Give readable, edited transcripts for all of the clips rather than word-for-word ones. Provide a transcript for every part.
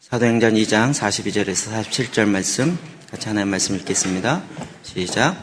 사도행전 2장 42절에서 47절 말씀 같이 하나님 말씀 읽겠습니다. 시작.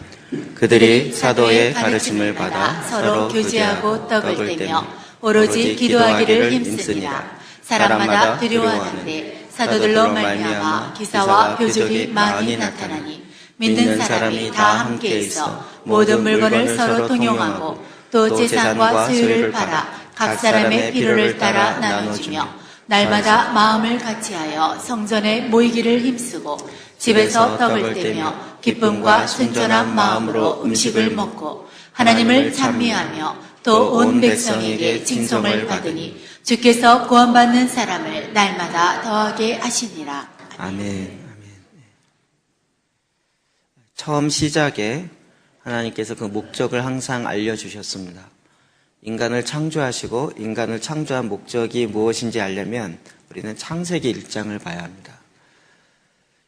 그들이 사도의 가르침을 받아 서로 교제하고 떡을 떼며 오로지 기도하기를 힘쓰니라. 사람마다 두려워하는데 사도들로 말미암아 기사와 표적이 많이 나타나니 믿는 사람이 다 함께 있어 모든 물건을 서로 통용하고 또 재산과 소유를 팔아 각 사람의 필요를 따라 나눠주며 날마다 마음을 같이하여 성전에 모이기를 힘쓰고 집에서 떡을 떼며 기쁨과 순전한 마음으로 음식을 먹고 하나님을 찬미하며 또 온 백성에게 칭송을 받으니 주께서 구원받는 사람을 날마다 더하게 하시니라. 아멘. 처음 시작에 하나님께서 그 목적을 항상 알려주셨습니다. 인간을 창조하시고 인간을 창조한 목적이 무엇인지 알려면 우리는 창세기 1장을 봐야 합니다.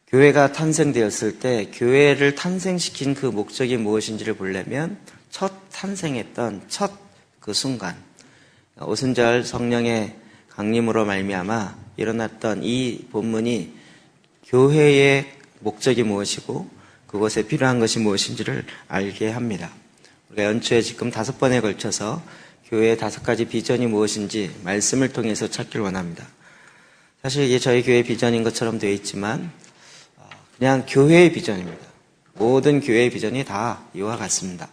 교회가 탄생되었을 때 교회를 탄생시킨 그 목적이 무엇인지를 보려면 첫 탄생했던 첫 그 순간, 오순절 성령의 강림으로 말미암아 일어났던 이 본문이 교회의 목적이 무엇이고 그것에 필요한 것이 무엇인지를 알게 합니다. 우리가 연초에 지금 5번에 걸쳐서 교회의 5가지 비전이 무엇인지 말씀을 통해서 찾기를 원합니다. 사실 이게 저희 교회의 비전인 것처럼 되어 있지만 그냥 교회의 비전입니다. 모든 교회의 비전이 다 이와 같습니다.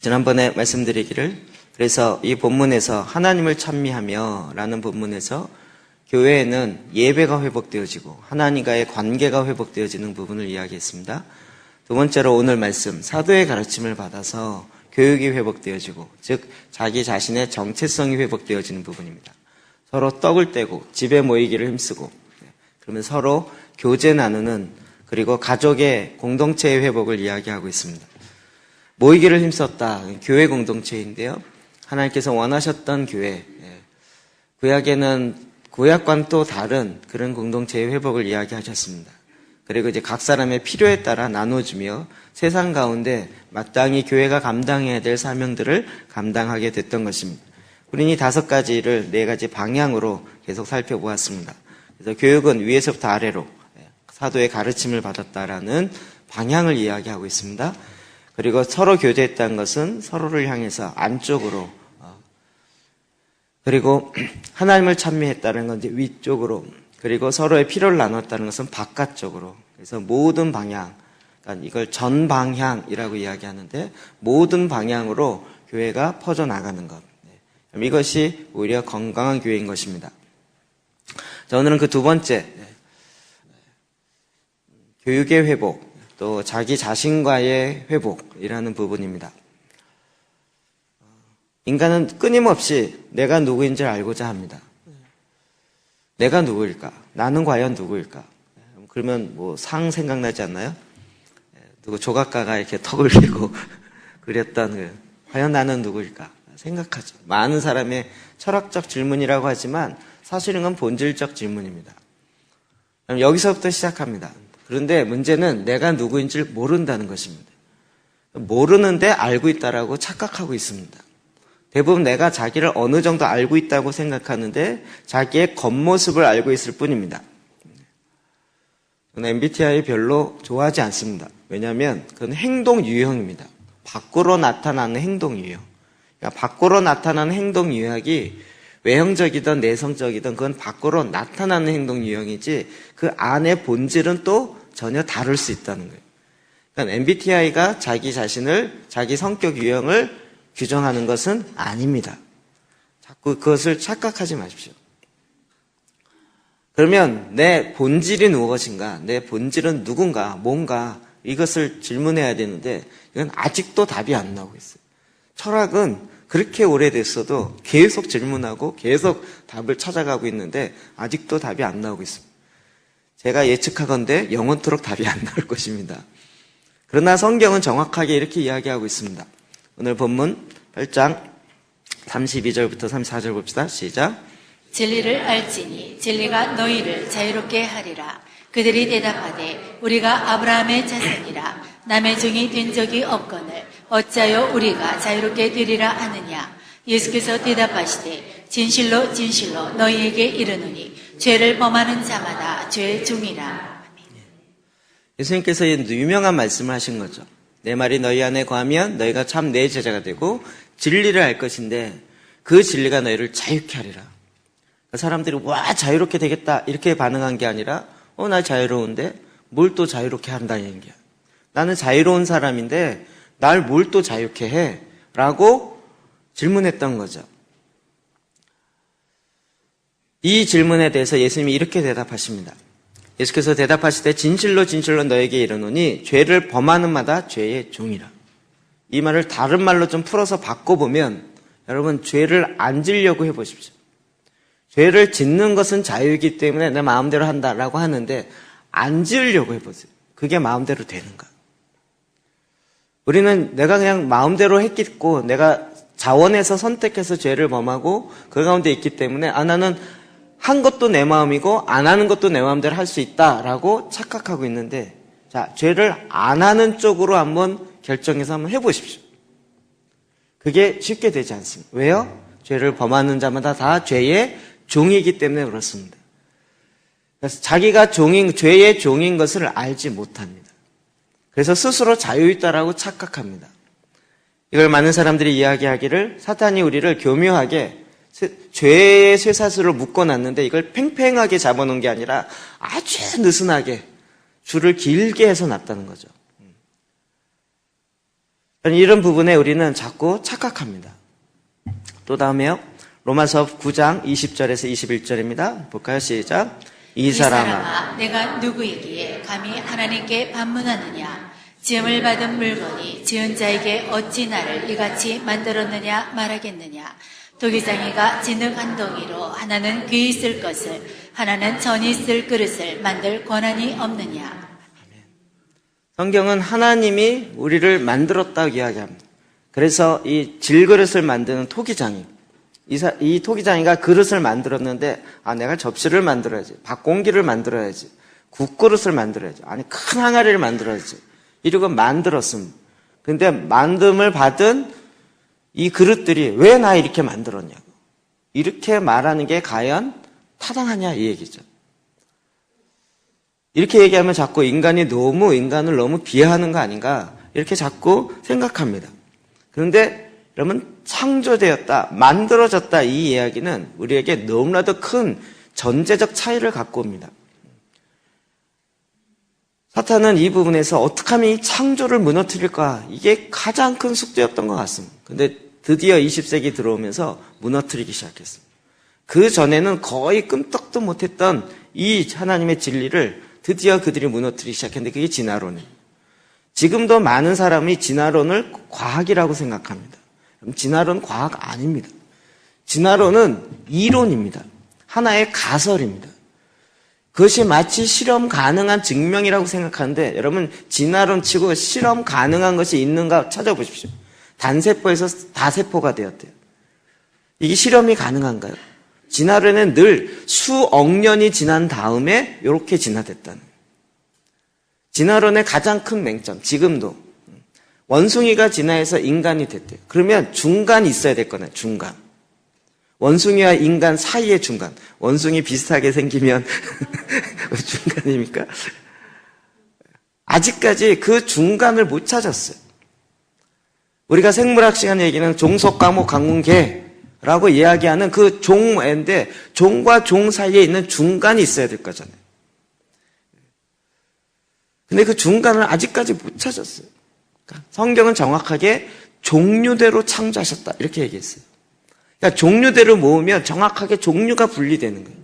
지난번에 말씀드리기를 그래서 이 본문에서 하나님을 찬미하며 라는 본문에서 교회에는 예배가 회복되어지고 하나님과의 관계가 회복되어지는 부분을 이야기했습니다. 두 번째로 오늘 말씀 사도의 가르침을 받아서 교육이 회복되어지고 즉 자기 자신의 정체성이 회복되어지는 부분입니다. 서로 떡을 떼고 집에 모이기를 힘쓰고 그러면 서로 교제 나누는 그리고 가족의 공동체의 회복을 이야기하고 있습니다. 모이기를 힘썼다. 교회 공동체인데요. 하나님께서 원하셨던 교회 구약에는 구약과는 또 다른 그런 공동체의 회복을 이야기하셨습니다. 그리고 이제 각 사람의 필요에 따라 나눠주며 세상 가운데 마땅히 교회가 감당해야 될 사명들을 감당하게 됐던 것입니다. 우리는 이 5가지를 4가지 방향으로 계속 살펴보았습니다. 그래서 교육은 위에서부터 아래로 사도의 가르침을 받았다라는 방향을 이야기하고 있습니다. 그리고 서로 교제했다는 것은 서로를 향해서 안쪽으로 그리고 하나님을 찬미했다는 건 이제 위쪽으로 그리고 서로의 필요를 나눴다는 것은 바깥쪽으로 그래서 모든 방향 그러니까 이걸 전방향이라고 이야기하는데 모든 방향으로 교회가 퍼져나가는 것 이것이 오히려 건강한 교회인 것입니다. 자, 오늘은 그 두 번째 교육의 회복 또 자기 자신과의 회복이라는 부분입니다. 인간은 끊임없이 내가 누구인지를 알고자 합니다. 내가 누구일까? 나는 과연 누구일까? 그러면 뭐 상 생각나지 않나요? 누구 조각가가 이렇게 턱을 개고 그렸던 과연 나는 누구일까? 생각하죠. 많은 사람의 철학적 질문이라고 하지만 사실은 그건 본질적 질문입니다. 여기서부터 시작합니다. 그런데 문제는 내가 누구인지를 모른다는 것입니다. 모르는데 알고 있다라고 착각하고 있습니다. 대부분 내가 자기를 어느 정도 알고 있다고 생각하는데 자기의 겉모습을 알고 있을 뿐입니다. 저는 MBTI 별로 좋아하지 않습니다. 왜냐하면 그건 행동 유형입니다. 밖으로 나타나는 행동 유형. 그러니까 밖으로 나타나는 행동 유형이 외형적이든 내성적이든 그건 밖으로 나타나는 행동 유형이지 그 안의 본질은 또 전혀 다를 수 있다는 거예요. 그러니까 MBTI가 자기 자신을 자기 성격 유형을 규정하는 것은 아닙니다. 자꾸 그것을 착각하지 마십시오. 그러면 내 본질이 무엇인가, 내 본질은 누군가, 뭔가 이것을 질문해야 되는데 이건 아직도 답이 안 나오고 있어요. 철학은 그렇게 오래됐어도 계속 질문하고 계속 답을 찾아가고 있는데 아직도 답이 안 나오고 있습니다. 제가 예측하건대 영원토록 답이 안 나올 것입니다. 그러나 성경은 정확하게 이렇게 이야기하고 있습니다. 오늘 본문 8장 32절부터 34절 봅시다. 시작. 진리를 알지니 진리가 너희를 자유롭게 하리라. 그들이 대답하되 우리가 아브라함의 자손이라 남의 종이 된 적이 없거늘 어찌하여 우리가 자유롭게 되리라 하느냐. 예수께서 대답하시되 진실로 진실로 너희에게 이르노니 죄를 범하는 자마다 죄의 종이라. 예수님께서 유명한 말씀을 하신 거죠. 내 말이 너희 안에 거하면 너희가 참 내 제자가 되고 진리를 알 것인데 그 진리가 너희를 자유케 하리라. 사람들이 와 자유롭게 되겠다 이렇게 반응한 게 아니라 나 자유로운데 뭘 또 자유롭게 한다는 얘기야. 나는 자유로운 사람인데 날 뭘 또 자유케 해? 라고 질문했던 거죠. 이 질문에 대해서 예수님이 이렇게 대답하십니다. 예수께서 대답하시되 진실로 진실로 너에게 이르노니 죄를 범하는 마다 죄의 종이라. 이 말을 다른 말로 좀 풀어서 바꿔보면 여러분 죄를 안 지려고 해보십시오. 죄를 짓는 것은 자유이기 때문에 내 마음대로 한다라고 하는데 안 지으려고 해보세요. 그게 마음대로 되는가? 우리는 내가 그냥 마음대로 했겠고 내가 자원해서 선택해서 죄를 범하고 그 가운데 있기 때문에 나는 한 것도 내 마음이고 안 하는 것도 내 마음대로 할 수 있다라고 착각하고 있는데 자, 죄를 안 하는 쪽으로 한번 결정해서 한번 해보십시오. 그게 쉽게 되지 않습니다. 왜요? 죄를 범하는 자마다 다 죄의 종이기 때문에 그렇습니다. 그래서 자기가 죄의 종인 것을 알지 못합니다. 그래서 스스로 자유있다라고 착각합니다. 이걸 많은 사람들이 이야기하기를 사탄이 우리를 교묘하게 죄의 쇠사슬로 묶어놨는데 이걸 팽팽하게 잡아놓은 게 아니라 아주 느슨하게 줄을 길게 해서 놨다는 거죠. 이런 부분에 우리는 자꾸 착각합니다. 또 다음에요. 로마서 9장 20절에서 21절입니다. 볼까요? 시작. 이 사람아 내가 누구이기에 감히 하나님께 반문하느냐? 지음을 받은 물건이 지은 자에게 어찌 나를 이같이 만들었느냐 말하겠느냐? 도기장이가 진흙 한 덩이로 하나는 귀 있을 것을 하나는 전이 있을 그릇을 만들 권한이 없느냐? 성경은 하나님이 우리를 만들었다고 이야기합니다. 그래서 이 질그릇을 만드는 토기장이 이 토기장이가 그릇을 만들었는데 내가 접시를 만들어야지, 밥공기를 만들어야지, 국그릇을 만들어야지, 큰 항아리를 만들어야지 이러고 만들었습니다. 근데 만듦을 받은 이 그릇들이 왜 나 이렇게 만들었냐고 이렇게 말하는 게 과연 타당하냐 이 얘기죠. 이렇게 얘기하면 자꾸 인간을 너무 비하하는 거 아닌가 이렇게 자꾸 생각합니다. 그런데 여러분 창조되었다, 만들어졌다 이 이야기는 우리에게 너무나도 큰 전제적 차이를 갖고 옵니다. 사탄은 이 부분에서 어떻게 하면 이 창조를 무너뜨릴까 이게 가장 큰 숙제였던 것 같습니다. 근데 드디어 20세기 들어오면서 무너뜨리기 시작했습니다. 그 전에는 거의 끔떡도 못했던 이 하나님의 진리를 드디어 그들이 무너뜨리기 시작했는데 그게 진화론이에요. 지금도 많은 사람이 진화론을 과학이라고 생각합니다. 진화론 과학 아닙니다. 진화론은 이론입니다. 하나의 가설입니다. 그것이 마치 실험 가능한 증명이라고 생각하는데 여러분 진화론 치고 실험 가능한 것이 있는가 찾아보십시오. 단세포에서 다세포가 되었대요. 이게 실험이 가능한가요? 진화론은 늘 수억 년이 지난 다음에 이렇게 진화됐다는 거예요. 진화론의 가장 큰 맹점, 지금도 원숭이가 진화해서 인간이 됐대요. 그러면 중간이 있어야 될 거네, 중간. 원숭이와 인간 사이의 중간. 원숭이 비슷하게 생기면 중간입니까? 아직까지 그 중간을 못 찾았어요. 우리가 생물학 시간에 얘기하는 종속, 과목, 강문계라고 이야기하는 그 종인데 종과 종 사이에 있는 중간이 있어야 될 거잖아요. 근데 그 중간을 아직까지 못 찾았어요. 그러니까 성경은 정확하게 종류대로 창조하셨다 이렇게 얘기했어요. 그러니까 종류대로 모으면 정확하게 종류가 분리되는 거예요.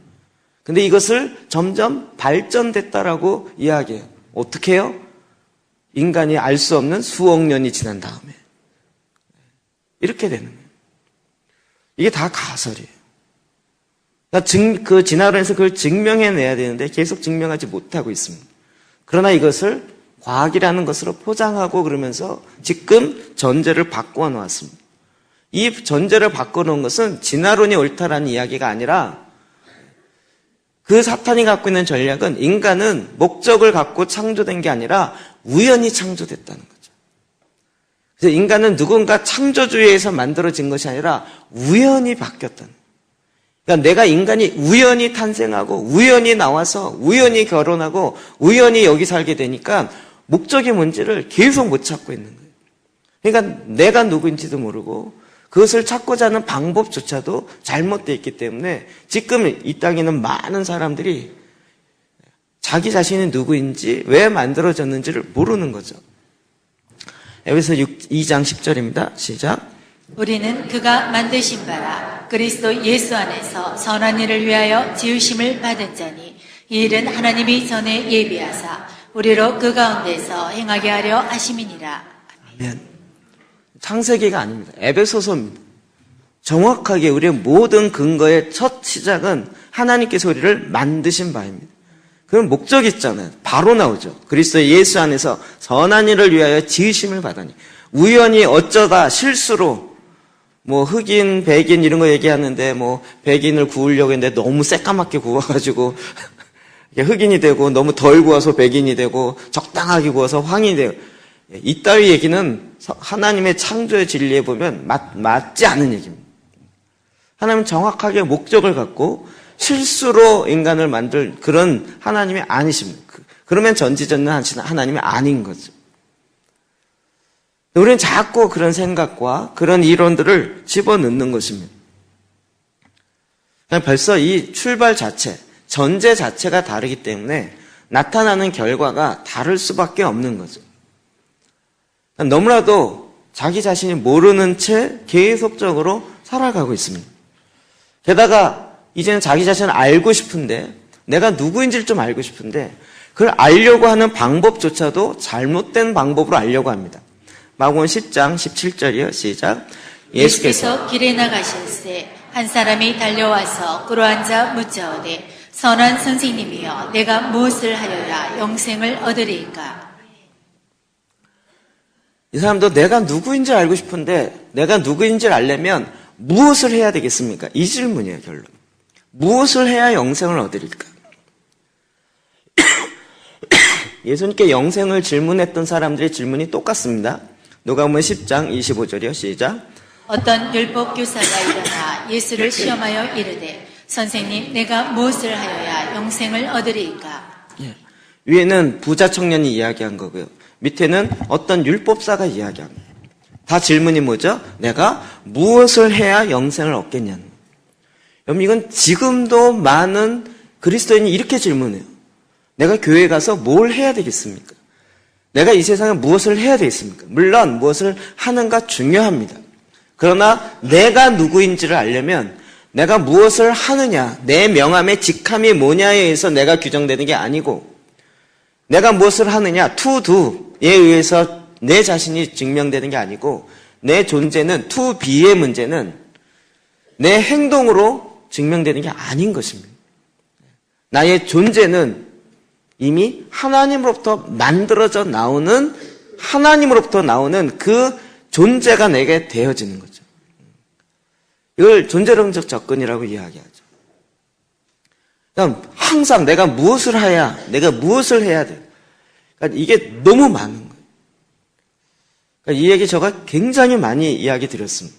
근데 이것을 점점 발전됐다라고 이야기해요. 어떻게 해요? 인간이 알 수 없는 수억 년이 지난 다음에 이렇게 되는 거예요. 이게 다 가설이에요. 그러니까 그 진화론에서 그걸 증명해내야 되는데 계속 증명하지 못하고 있습니다. 그러나 이것을 과학이라는 것으로 포장하고 그러면서 지금 전제를 바꾸어 놓았습니다. 이 전제를 바꿔놓은 것은 진화론이 옳다라는 이야기가 아니라 그 사탄이 갖고 있는 전략은 인간은 목적을 갖고 창조된 게 아니라 우연히 창조됐다는 거죠. 그래서 인간은 누군가 창조주의에서 만들어진 것이 아니라 우연히 바뀌었다는 거예요. 그러니까 내가 인간이 우연히 탄생하고 우연히 나와서 우연히 결혼하고 우연히 여기 살게 되니까 목적이 뭔지를 계속 못 찾고 있는 거예요. 그러니까 내가 누구인지도 모르고 그것을 찾고자 하는 방법조차도 잘못되어 있기 때문에 지금 이 땅에 있는 많은 사람들이 자기 자신이 누구인지 왜 만들어졌는지를 모르는 거죠. 에베소 2장 10절입니다. 시작. 우리는 그가 만드신 바라 그리스도 예수 안에서 선한 일을 위하여 지으심을 받은 자니 이 일은 하나님이 전에 예비하사 우리로 그 가운데서 행하게 하려 하심이니라. 아멘. 창세기가 아닙니다. 에베소서입니다. 정확하게 우리의 모든 근거의 첫 시작은 하나님께서 우리를 만드신 바입니다. 그런 목적이 있잖아요. 바로 나오죠. 그리스도 예수 안에서 선한 일을 위하여 지으심을 받으니 우연히 어쩌다 실수로 뭐 흑인, 백인 이런 거 얘기하는데 뭐 백인을 구우려고 했는데 너무 새까맣게 구워가지고 흑인이 되고 너무 덜 구워서 백인이 되고 적당하게 구워서 황인이 되고 이따위 얘기는 하나님의 창조의 진리에 보면 맞지 않은 얘기입니다. 하나님은 정확하게 목적을 갖고 실수로 인간을 만들 그런 하나님이 아니십니다. 그러면 전지전능하신 하나님이 아닌 거죠. 우리는 자꾸 그런 생각과 그런 이론들을 집어넣는 것입니다. 벌써 이 출발 자체, 전제 자체가 다르기 때문에 나타나는 결과가 다를 수밖에 없는 거죠. 너무나도 자기 자신이 모르는 채 계속적으로 살아가고 있습니다. 게다가 이제는 자기 자신을 알고 싶은데 내가 누구인지를 좀 알고 싶은데 그걸 알려고 하는 방법조차도 잘못된 방법으로 알려고 합니다. 마가복음 10장 17절이요. 시작. 예수께서 길에 나가실새 한 사람이 달려와서 꿇어앉아 묻자오되 선한 선생님이여 내가 무엇을 하여야 영생을 얻으리이까? 이 사람도 내가 누구인지 알고 싶은데 내가 누구인지를 알려면 무엇을 해야 되겠습니까? 이 질문이에요, 결론. 무엇을 해야 영생을 얻으릴까? 예수님께 영생을 질문했던 사람들의 질문이 똑같습니다. 누가복음 10장 25절이요. 시작. 어떤 율법 교사가 일어나 예수를 시험하여 이르되 선생님 내가 무엇을 하여야 영생을 얻으리이까? 위에는 부자 청년이 이야기한 거고요. 밑에는 어떤 율법사가 이야기합니다. 다 질문이 뭐죠? 내가 무엇을 해야 영생을 얻겠냐는 거예요. 여러분 이건 지금도 많은 그리스도인이 이렇게 질문해요. 내가 교회에 가서 뭘 해야 되겠습니까? 내가 이 세상에 무엇을 해야 되겠습니까? 물론 무엇을 하는가 중요합니다. 그러나 내가 누구인지를 알려면 내가 무엇을 하느냐, 내 명함의 직함이 뭐냐에 의해서 내가 규정되는 게 아니고 내가 무엇을 하느냐, to do에 의해서 내 자신이 증명되는 게 아니고 내 존재는 to be의 문제는 내 행동으로 증명되는 게 아닌 것입니다. 나의 존재는 이미 하나님으로부터 만들어져 나오는 하나님으로부터 나오는 그 존재가 내게 되어지는 거죠. 이걸 존재론적 접근이라고 이야기하죠. 그럼 항상 내가 무엇을 해야, 내가 무엇을 해야 돼. 그러니까 이게 너무 많은 거예요. 그러니까 이 얘기 제가 굉장히 많이 이야기 드렸습니다.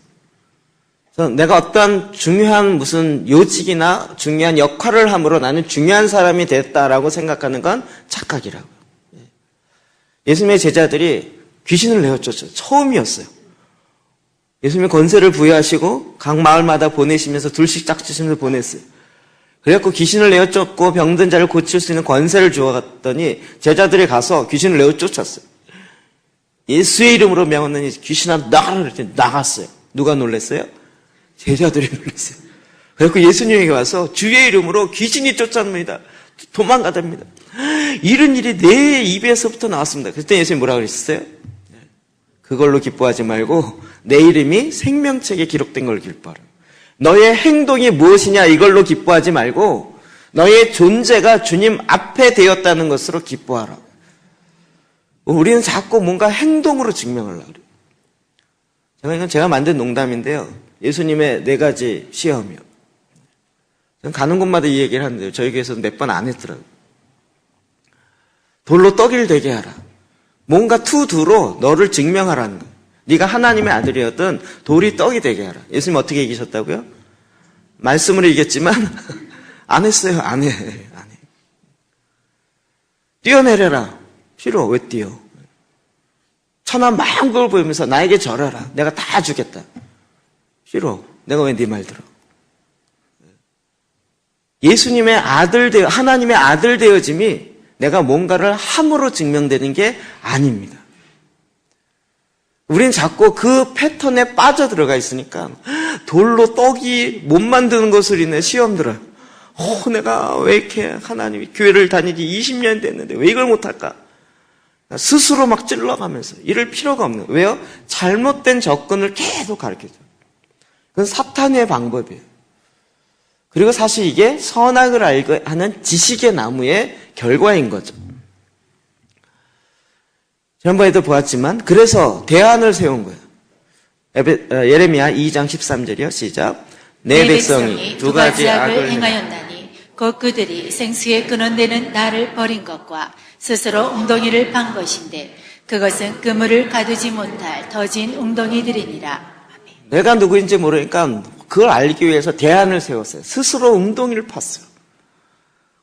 그래서 내가 어떤 중요한 무슨 요직이나 중요한 역할을 함으로 나는 중요한 사람이 됐다라고 생각하는 건 착각이라고요. 예수님의 제자들이 귀신을 내어쫓죠. 처음이었어요. 예수님이 권세를 부여하시고 각 마을마다 보내시면서 둘씩 짝지시면서 보냈어요. 그래갖고 귀신을 내어쫓고 병든 자를 고칠 수 있는 권세를 주어갔더니 제자들이 가서 귀신을 내어쫓았어요. 예수의 이름으로 명하느니 귀신아 나가라 그랬더니 나갔어요. 누가 놀랐어요? 제자들이 놀랐어요. 그래갖고 예수님에게 와서 주의 이름으로 귀신이 쫓아옵니다. 도망가답니다. 이런 일이 내 입에서부터 나왔습니다. 그때 예수님이 뭐라고 그러셨어요? 그걸로 기뻐하지 말고 내 이름이 생명책에 기록된 걸 기뻐하라. 너의 행동이 무엇이냐 이걸로 기뻐하지 말고 너의 존재가 주님 앞에 되었다는 것으로 기뻐하라. 우리는 자꾸 뭔가 행동으로 증명하려고 그래요. 이건 제가 만든 농담인데요. 예수님의 4가지 시험이요. 저는 가는 곳마다 이 얘기를 하는데요. 저희 교회에서는 몇 번 안 했더라고요. 돌로 떡일 되게 하라. 뭔가 투두로 너를 증명하라는 거예요. 네가 하나님의 아들이었던 돌이 떡이 되게 하라. 예수님 어떻게 얘기하셨다고요? 말씀으로 이겼지만 안 했어요. 안 해. 뛰어내려라. 싫어. 왜 뛰어? 천한 만한 걸 보이면서 나에게 절하라. 내가 다 주겠다. 싫어. 내가 왜 네 말 들어? 예수님의 아들 하나님의 아들 되어짐이 내가 뭔가를 함으로 증명되는 게 아닙니다. 우린 자꾸 그 패턴에 빠져들어가 있으니까 돌로 떡이 못 만드는 것을 인해 시험 들어요. 내가 왜 이렇게 하나님이 교회를 다니지 20년 됐는데 왜 이걸 못할까? 스스로 막 찔러가면서 이럴 필요가 없는 거예요. 왜요? 잘못된 접근을 계속 가르쳐줘요. 그건 사탄의 방법이에요. 그리고 사실 이게 선악을 알고 하는 지식의 나무의 결과인 거죠. 지난번에도 보았지만 그래서 대안을 세운 거예요. 예레미야 2장 13절이요. 시작. 내 백성이 두 가지 악을 행하였나니 곧 그들이 생수에 근원되는 나를 버린 것과 스스로 웅덩이를 판 것인데 그것은 그물을 가두지 못할 더진 웅덩이들이니라. 내가 누구인지 모르니까 그걸 알기 위해서 대안을 세웠어요. 스스로 웅덩이를 팠어요.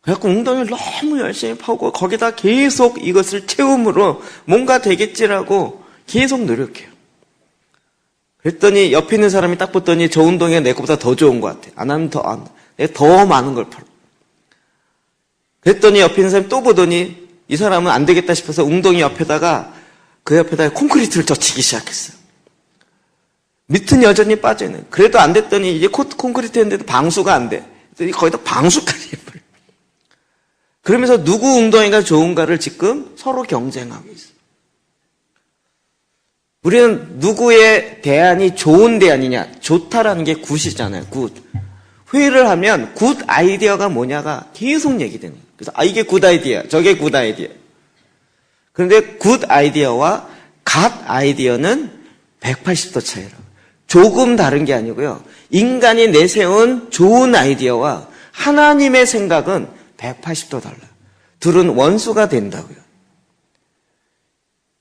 그래갖고 웅덩이를 너무 열심히 파고 거기다 계속 이것을 채움으로 뭔가 되겠지라고 계속 노력해요. 그랬더니 옆에 있는 사람이 딱 봤더니 저 웅덩이가 내 것보다 더 좋은 것 같아. 안 하면 내가 더 많은 걸 팔아. 그랬더니 옆에 있는 사람이 또 보더니 이 사람은 안 되겠다 싶어서 웅덩이 옆에다가 그 옆에다가 콘크리트를 젖히기 시작했어요. 밑은 여전히 빠져있는. 그래도 안 됐더니 이제 콘크리트 했는데도 방수가 안 돼. 거기다 방수까지 해버려. 그러면서 누구 웅덩이가 좋은가를 지금 서로 경쟁하고 있어요. 우리는 누구의 대안이 좋은 대안이냐. 좋다라는 게 굿이잖아요. 굿. 회의를 하면 굿 아이디어가 뭐냐가 계속 얘기되는 거예요. 그래서 이게 굿 아이디어, 저게 굿 아이디어. 그런데 굿 아이디어와 갓 아이디어는 180도 차이라고. 조금 다른 게 아니고요. 인간이 내세운 좋은 아이디어와 하나님의 생각은 180도 달라요. 둘은 원수가 된다고요.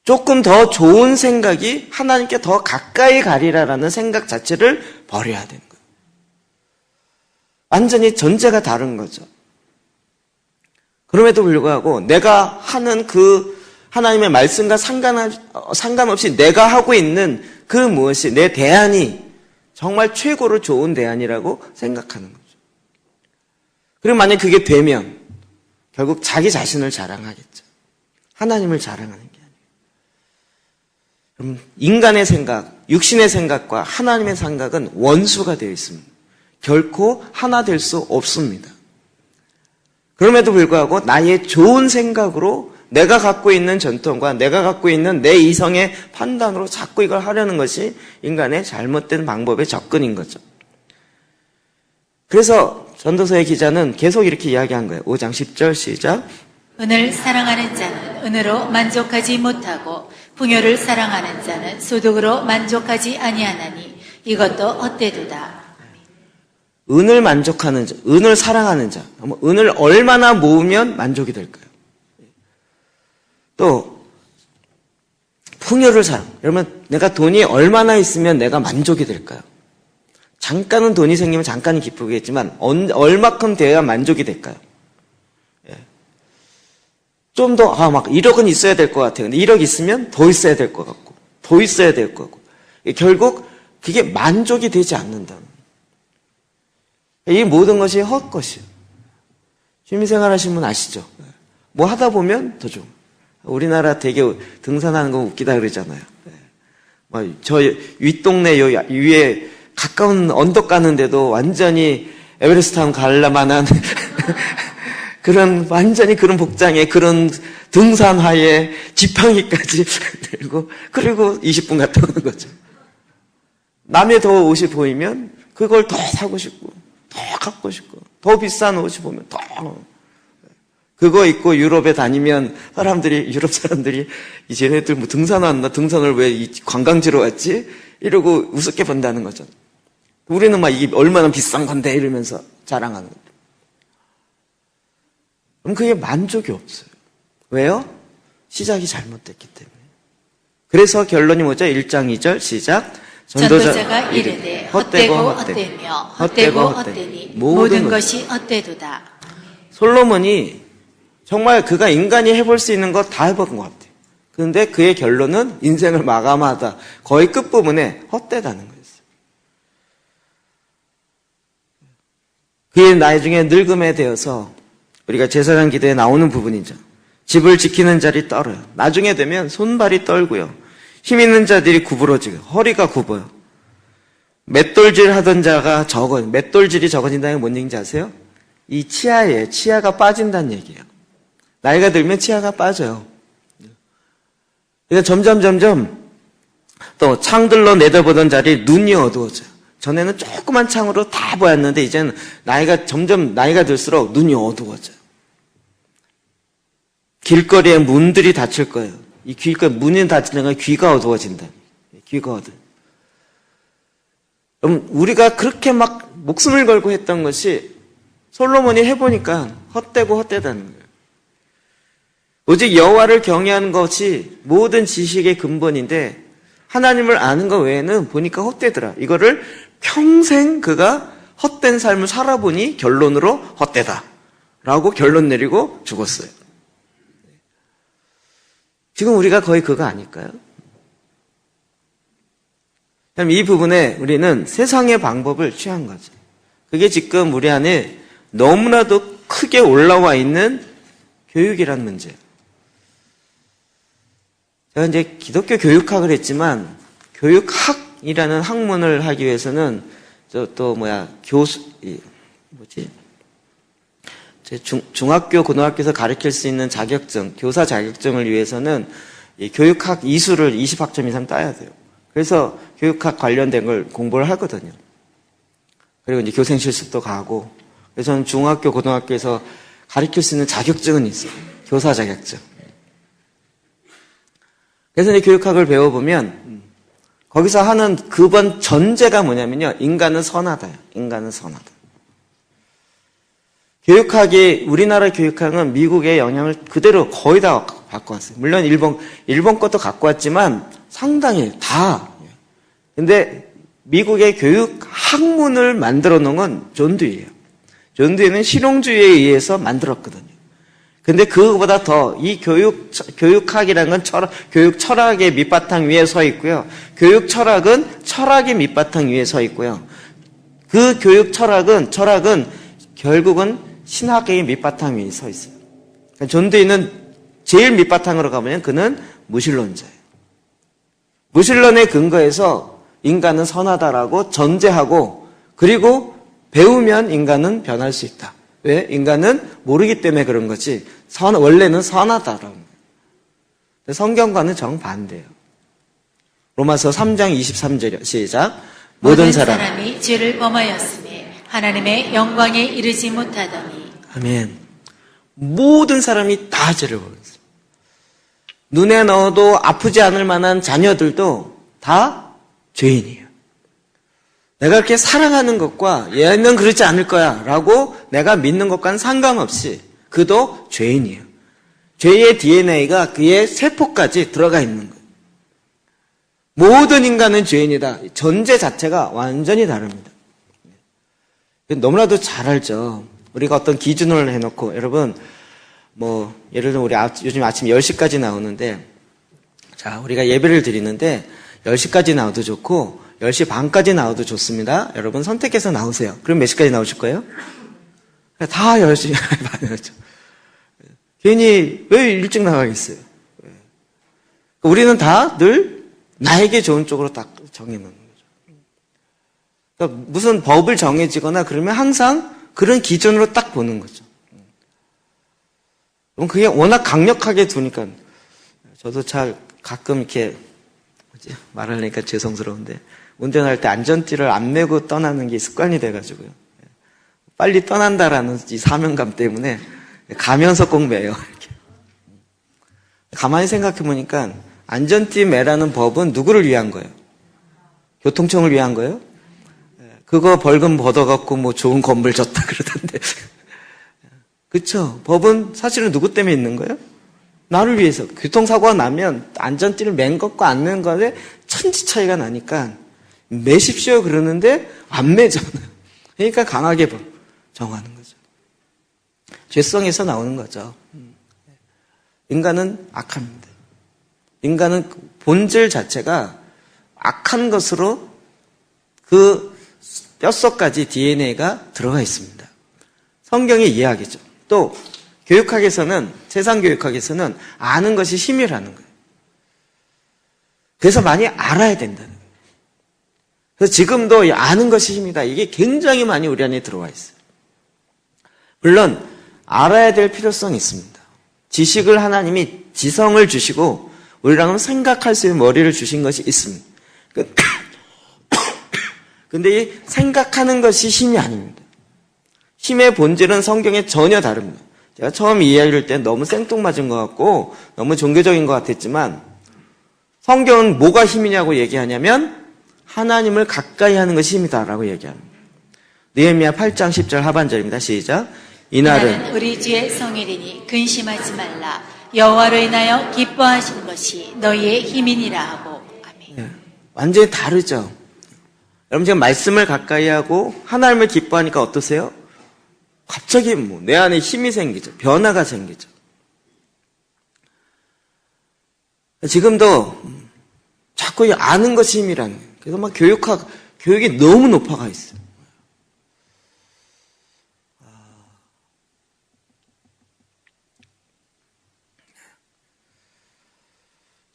조금 더 좋은 생각이 하나님께 더 가까이 가리라라는 생각 자체를 버려야 되는 거예요. 완전히 전제가 다른 거죠. 그럼에도 불구하고 내가 하는 그 하나님의 말씀과 상관없이 내가 하고 있는 그 무엇이 내 대안이 정말 최고로 좋은 대안이라고 생각하는 거죠. 그리고 만약 그게 되면 결국 자기 자신을 자랑하겠죠. 하나님을 자랑하는 게 아니에요. 그럼 인간의 생각, 육신의 생각과 하나님의 생각은 원수가 되어 있습니다. 결코 하나 될 수 없습니다. 그럼에도 불구하고 나의 좋은 생각으로 내가 갖고 있는 전통과 내가 갖고 있는 내 이성의 판단으로 자꾸 이걸 하려는 것이 인간의 잘못된 방법의 접근인 거죠. 그래서 전도서의 기자는 계속 이렇게 이야기한 거예요. 5장 10절 시작. 은을 사랑하는 자는 은으로 만족하지 못하고 풍요를 사랑하는 자는 소득으로 만족하지 아니하나니 이것도 헛되도다. 은을 만족하는 자, 은을 사랑하는 자, 은을 얼마나 모으면 만족이 될까요? 또 풍요를 여러분 내가 돈이 얼마나 있으면 내가 만족이 될까요? 잠깐은 돈이 생기면 잠깐은 기쁘겠지만 얼마큼 돼야 만족이 될까요? 좀 더 막 1억은 있어야 될 것 같아요. 근데 1억 있으면 더 있어야 될 것 같고 더 있어야 될 것 같고 결국 그게 만족이 되지 않는다. 이 모든 것이 헛것이에요. 취미생활 하시는 분 아시죠? 뭐 하다 보면 더 좋은. 우리나라 되게 등산하는 거 웃기다 그러잖아요. 저 윗동네 위에 가까운 언덕 가는데도 완전히 에베레스트 한번 가려만한 그런 완전히 그런 복장에 그런 등산화에 지팡이까지 들고 그리고 20분 갔다 오는 거죠. 남의 더 옷이 보이면 그걸 더 사고 싶고 더 갖고 싶고 더 비싼 옷이 보면 더 그거 입고 유럽에 다니면 유럽 사람들이 쟤네들 뭐 등산 왔나? 등산을 왜 관광지로 왔지? 이러고 우습게 본다는 거죠. 우리는 막 이게 얼마나 비싼 건데 이러면서 자랑하는 거죠. 그럼 그게 만족이 없어요. 왜요? 시작이 잘못됐기 때문에. 그래서 결론이 뭐죠? 1장 2절 시작. 전도자가 이르되 헛되고 헛되며 헛되고 헛되니 모든 것이 헛되도다. 솔로몬이 정말 그가 인간이 해볼 수 있는 거 다 해본 것 같아요. 그런데 그의 결론은 인생을 마감하다. 거의 끝부분에 헛되다는 거였어요. 그의 나중에 늙음에 되어서 우리가 제사장 기도에 나오는 부분이죠. 집을 지키는 자리 떨어요. 나중에 되면 손발이 떨고요. 힘 있는 자들이 구부러지고 허리가 굽어요. 맷돌질 하던 자가 맷돌질이 적어진다는 게 뭔 얘기인지 아세요? 이 치아가 빠진다는 얘기예요. 나이가 들면 치아가 빠져요. 그러니까 점점 또 창들로 내다보던 자리 눈이 어두워져요. 전에는 조그만 창으로 다 보였는데 이제는 점점 나이가 들수록 눈이 어두워져요. 길거리에 문들이 닫힐 거예요. 이 길거리 문이 닫히는 건 귀가 어두워진다. 귀가 어두워. 그럼 우리가 그렇게 막 목숨을 걸고 했던 것이 솔로몬이 해보니까 헛되고 헛되다는 거예요. 오직 여호와를 경외하는 것이 모든 지식의 근본인데 하나님을 아는 것 외에는 보니까 헛되더라. 이거를 평생 그가 헛된 삶을 살아보니 결론으로 헛되다 라고 결론 내리고 죽었어요. 지금 우리가 거의 그거 아닐까요? 그럼 이 부분에 우리는 세상의 방법을 취한 거죠. 그게 지금 우리 안에 너무나도 크게 올라와 있는 교육이라는 문제예요. 제가 이제 기독교 교육학을 했지만 교육학이라는 학문을 하기 위해서는 중학교, 고등학교에서 가르칠 수 있는 자격증, 교사 자격증을 위해서는 이 교육학 이수를 20학점 이상 따야 돼요. 그래서 교육학 관련된 걸 공부를 하거든요. 그리고 이제 교생 실습도 가고. 그래서 저는 중학교, 고등학교에서 가르칠 수 있는 자격증은 있어요. 교사 자격증. 그래서 이제 교육학을 배워보면 거기서 하는 근본 전제가 뭐냐면요. 인간은 선하다요. 인간은 선하다. 교육학이, 우리나라 교육학은 미국의 영향을 그대로 거의 다 갖고 왔어요. 물론 일본 것도 갖고 왔지만 상당히 다. 근데 미국의 교육 학문을 만들어 놓은 건 존 듀이예요. 존 듀이는 실용주의에 의해서 만들었거든요. 근데 그거보다 더 이 교육학이라는 건 교육 철학의 밑바탕 위에 서 있고요. 교육 철학은 철학의 밑바탕 위에 서 있고요. 그 교육 철학은 결국은 신학의 밑바탕 위에 서 있어요. 그러니까 존 듀이는 제일 밑바탕으로 가보면 그는 무신론자예요. 무신론의 근거에서 인간은 선하다라고 전제하고 그리고 배우면 인간은 변할 수 있다. 왜? 인간은 모르기 때문에 그런 거지 원래는 선하다라는 거예요. 성경과는 정반대예요. 로마서 3장 23절 시작. 모든 사람이 죄를 범하였음에 하나님의 영광에 이르지 못하더니. 아멘. 모든 사람이 다 죄를 범했어요. 눈에 넣어도 아프지 않을 만한 자녀들도 다 죄인이에요. 내가 그렇게 사랑하는 것과 얘는 그렇지 않을 거야 라고 내가 믿는 것과는 상관없이 그도 죄인이에요. 죄의 DNA가 그의 세포까지 들어가 있는 거예요. 모든 인간은 죄인이다. 전제 자체가 완전히 다릅니다. 너무나도 잘 알죠. 우리가 어떤 기준을 해놓고 여러분 예를 들면 우리 요즘 아침 10시까지 나오는데 자 우리가 예배를 드리는데 10시까지 나와도 좋고 10시 반까지 나와도 좋습니다. 여러분 선택해서 나오세요. 그럼 몇 시까지 나오실 거예요? 다 10시 반이죠. 괜히 왜 일찍 나가겠어요? 우리는 다 늘 나에게 좋은 쪽으로 딱 정해놓는 거죠. 그러니까 무슨 법을 정해지거나 그러면 항상 그런 기준으로 딱 보는 거죠. 그럼 그게 워낙 강력하게 두니까 저도 잘 가끔 이렇게 말하려니까 죄송스러운데 운전할 때 안전띠를 안 메고 떠나는 게 습관이 돼가지고요. 빨리 떠난다라는 이 사명감 때문에 가면서 꼭 매요. 이렇게. 가만히 생각해보니까 안전띠 매라는 법은 누구를 위한 거예요? 교통청을 위한 거예요? 그거 벌금 벗어갖고 좋은 건물 줬다 그러던데. 그쵸? 법은 사실은 누구 때문에 있는 거예요? 나를 위해서. 교통사고가 나면 안전띠를 맨 것과 안 맨 것에 천지 차이가 나니까 매십시오 그러는데 안 매잖아요. 그러니까 강하게 정하는 거죠. 죄성에서 나오는 거죠. 인간은 악합니다. 인간은 본질 자체가 악한 것으로 그 뼛속까지 DNA가 들어가 있습니다. 성경의 이야기죠. 또 교육학에서는, 세상 교육학에서는 아는 것이 힘이라는 거예요. 그래서 많이 알아야 된다는 거예요. 그래서 지금도 아는 것이 힘이다. 이게 굉장히 많이 우리 안에 들어와 있어요. 물론 알아야 될 필요성이 있습니다. 지식을 하나님이 지성을 주시고 우리랑은 생각할 수 있는 머리를 주신 것이 있습니다. 근데 이 생각하는 것이 힘이 아닙니다. 힘의 본질은 성경에 전혀 다릅니다. 제가 처음 이야기할 때 너무 생뚱맞은 것 같고 너무 종교적인 것 같았지만 성경은 뭐가 힘이냐고 얘기하냐면 하나님을 가까이 하는 것이 힘이다라고 얘기합니다. 느헤미야 8장 10절 하반절입니다. 시작. 이날은 우리 주의 성일이니 근심하지 말라. 여호와로 인하여 기뻐하신 것이 너희의 힘이니라 하고. 아멘. 네, 완전히 다르죠. 여러분 지금 말씀을 가까이 하고 하나님을 기뻐하니까 어떠세요? 갑자기 내 안에 힘이 생기죠. 변화가 생기죠. 지금도 자꾸 아는 것이 힘이라는 거예요. 그래서 막 교육이 너무 높아가 있어요.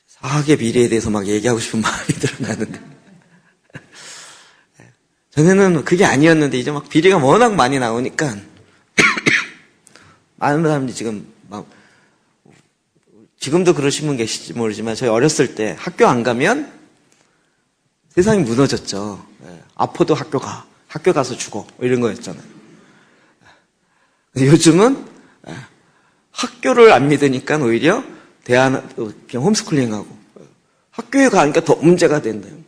사학의 미래에 대해서 막 얘기하고 싶은 마음이 들어나는데 전에는 그게 아니었는데 이제 막 비리가 워낙 많이 나오니까 많은 사람들이 지금도 그러신 분 계실지 모르지만 저희 어렸을 때 학교 안 가면 세상이 무너졌죠. 아파도 학교 가서 죽어 이런 거였잖아요. 요즘은 학교를 안 믿으니까 오히려 그냥 홈스쿨링하고 학교에 가니까 더 문제가 된대요.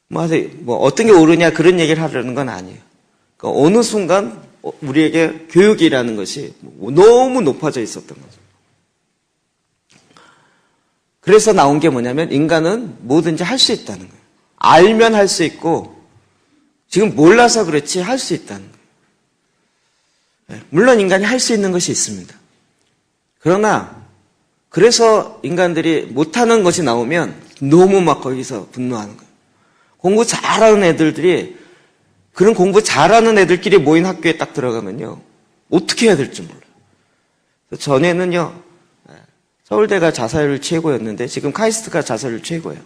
뭐 어떤 게 옳으냐 그런 얘기를 하려는 건 아니에요. 그러니까 어느 순간 우리에게 교육이라는 것이 너무 높아져 있었던 거죠. 그래서 나온 게 뭐냐면 인간은 뭐든지 할 수 있다는 거예요. 알면 할 수 있고 지금 몰라서 그렇지 할 수 있다는 거예요. 물론 인간이 할 수 있는 것이 있습니다. 그러나 그래서 인간들이 못하는 것이 나오면 너무 막 거기서 분노하는 거예요. 공부 잘하는 애들이 그런 공부 잘하는 애들끼리 모인 학교에 딱 들어가면요. 어떻게 해야 될지 몰라요. 전에는요. 서울대가 자살률 최고였는데 지금 카이스트가 자살률 최고예요.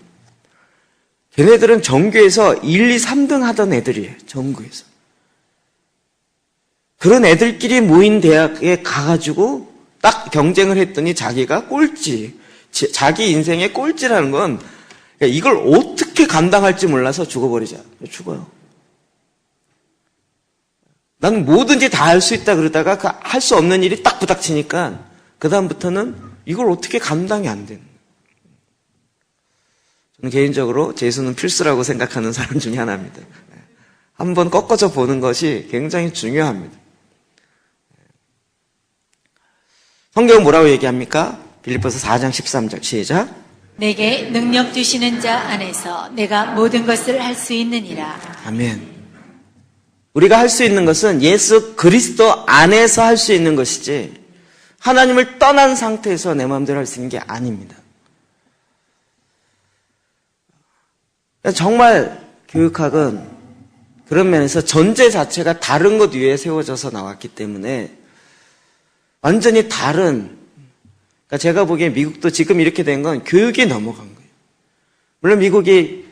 걔네들은 전교에서 1, 2, 3등 하던 애들이에요. 전교에서. 그런 애들끼리 모인 대학에 가가지고 딱 경쟁을 했더니 자기가 꼴찌. 자기 인생의 꼴찌라는 건 이걸 어떻게 감당할지 몰라서 죽어요. 나는 뭐든지 다 할 수 있다 그러다가 그 할 수 없는 일이 딱 부닥치니까 그 다음부터는 이걸 어떻게 감당이 안 되는 거예요. 저는 개인적으로 재수는 필수라고 생각하는 사람 중에 하나입니다. 한번 꺾어져 보는 것이 굉장히 중요합니다. 성경은 뭐라고 얘기합니까? 빌립보서 4장 13절 시작. 내게 능력 주시는 자 안에서 내가 모든 것을 할 수 있느니라. 아멘. 우리가 할 수 있는 것은 예수 그리스도 안에서 할 수 있는 것이지 하나님을 떠난 상태에서 내 마음대로 할 수 있는 게 아닙니다. 정말 교육학은 그런 면에서 전제 자체가 다른 것 위에 세워져서 나왔기 때문에 완전히 다른, 그러니까 제가 보기엔 미국도 지금 이렇게 된 건 교육이 넘어간 거예요. 물론 미국이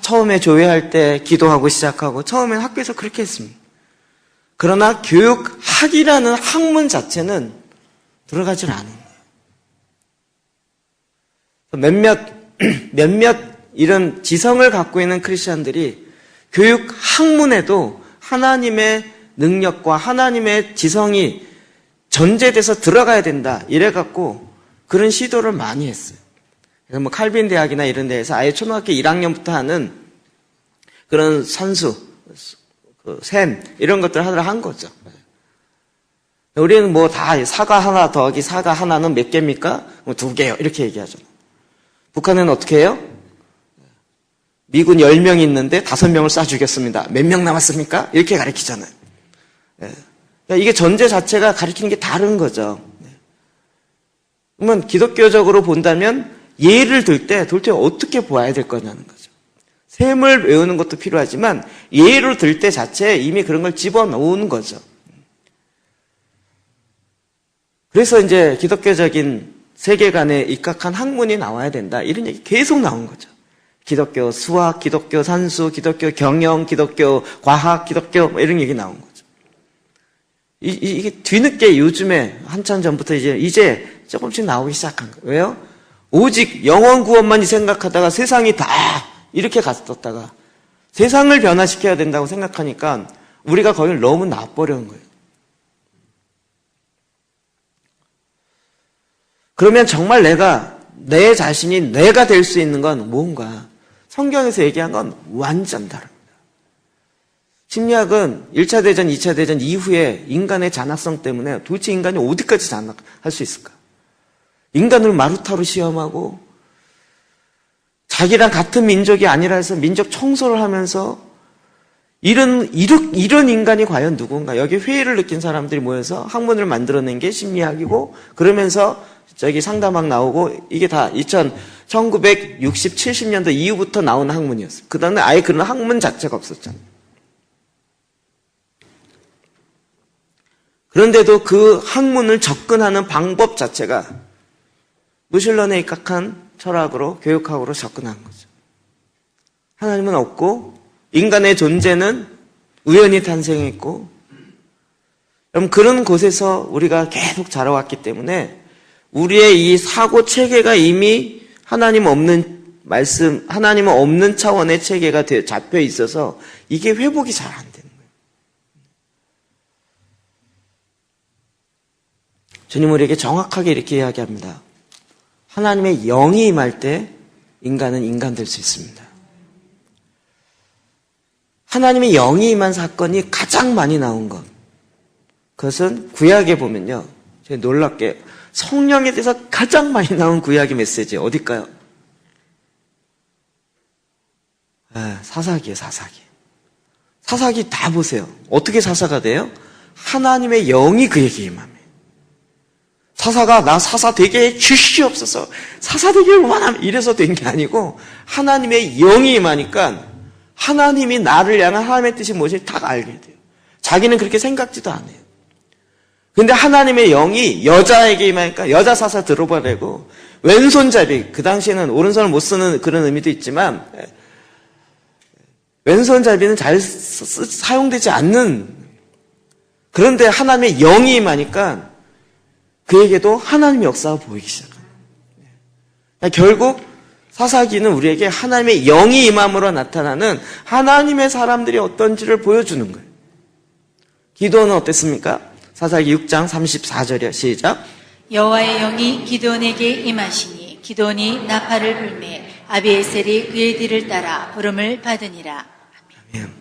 처음에 교회할 때 기도하고 시작하고 처음엔 학교에서 그렇게 했습니다. 그러나 교육학이라는 학문 자체는 들어가질 않은 거예요. 몇몇 이런 지성을 갖고 있는 크리스찬들이 교육 학문에도 하나님의 능력과 하나님의 지성이 전제돼서 들어가야 된다 이래갖고 그런 시도를 많이 했어요. 그래서 뭐 칼빈 대학이나 이런 데에서 아예 초등학교 1학년부터 하는 그런 선수, 셈 이런 것들 하느라 한 거죠. 우리는 뭐 다 사과 하나 더하기 사과 하나는 몇 개입니까? 뭐 2개요 이렇게 얘기하죠. 북한은 어떻게 해요? 미군 10명이 있는데 5명을 쏴 죽였습니다. 몇 명 남았습니까? 이렇게 가르치잖아요. 예. 그러니까 이게 전제 자체가 가르치는 게 다른 거죠. 그러면 기독교적으로 본다면 예를 들 때 도대체 어떻게 보아야 될 거냐는 거죠. 셈을 외우는 것도 필요하지만 예를 들 때 자체에 이미 그런 걸 집어넣는 거죠. 그래서 이제 기독교적인 세계관에 입각한 학문이 나와야 된다. 이런 얘기 계속 나온 거죠. 기독교 수학, 기독교 산수, 기독교 경영, 기독교 과학, 기독교 이런 얘기 나온 거죠. 이게 뒤늦게 요즘에 한참 전부터 이제 조금씩 나오기 시작한 거예요. 왜요? 오직 영원 구원만 생각하다가 세상이 다 이렇게 갔었다가 세상을 변화시켜야 된다고 생각하니까 우리가 거기를 너무 놔버려는 거예요. 그러면 정말 내 자신이 내가 될 수 있는 건 뭔가? 성경에서 얘기한 건 완전 다릅니다. 심리학은 1차 대전, 2차 대전 이후에 인간의 잔악성 때문에 도대체 인간이 어디까지 잔악할 수 있을까? 인간을 마루타로 시험하고 자기랑 같은 민족이 아니라 해서 민족 청소를 하면서 이런 인간이 과연 누군가? 여기 회의를 느낀 사람들이 모여서 학문을 만들어낸 게 심리학이고 그러면서 저기 상담학 나오고 이게 다 1960, 70년대 이후부터 나온 학문이었어요. 그 다음에 아예 그런 학문 자체가 없었잖아요. 그런데도 그 학문을 접근하는 방법 자체가 무신론에 입각한 철학으로, 교육학으로 접근한 거죠. 하나님은 없고 인간의 존재는 우연히 탄생했고 그럼 그런 곳에서 우리가 계속 자라왔기 때문에 우리의 이 사고 체계가 이미 하나님 없는 말씀, 하나님은 없는 차원의 체계가 잡혀 있어서 이게 회복이 잘 안 되는 거예요. 주님 우리에게 정확하게 이렇게 이야기합니다. 하나님의 영이 임할 때 인간은 인간 될 수 있습니다. 하나님의 영이 임한 사건이 가장 많이 나온 것. 그것은 구약에 보면요. 제가 놀랍게 성령에 대해서 가장 많이 나온 구약의 메시지 어딜까요? 사사기예요, 사사기. 사사기 다 보세요. 어떻게 사사가 돼요? 하나님의 영이 그에게 임함이에요. 사사가 나 사사 되게 주시옵소서. 사사 되기를 원하면 이래서 된 게 아니고 하나님의 영이 임하니까 하나님이 나를 향한 하나님의 뜻이 무엇인지 다 알게 돼요. 자기는 그렇게 생각지도 않아요. 근데 하나님의 영이 여자에게 임하니까 여자 사사 들어버리고 왼손잡이, 그 당시에는 오른손을 못 쓰는 그런 의미도 있지만 왼손잡이는 잘 사용되지 않는, 그런데 하나님의 영이 임하니까 그에게도 하나님의 역사가 보이기 시작합니다. 결국 사사기는 우리에게 하나님의 영이 임함으로 나타나는 하나님의 사람들이 어떤지를 보여주는 거예요. 기도는 어땠습니까? 사사기 6장 34절이요. 시작. 여호와의 영이 기드온에게 임하시니 기드온이 나팔을 불매 아비에셀이 그의 뒤를 따라 부름을 받으니라. 아멘.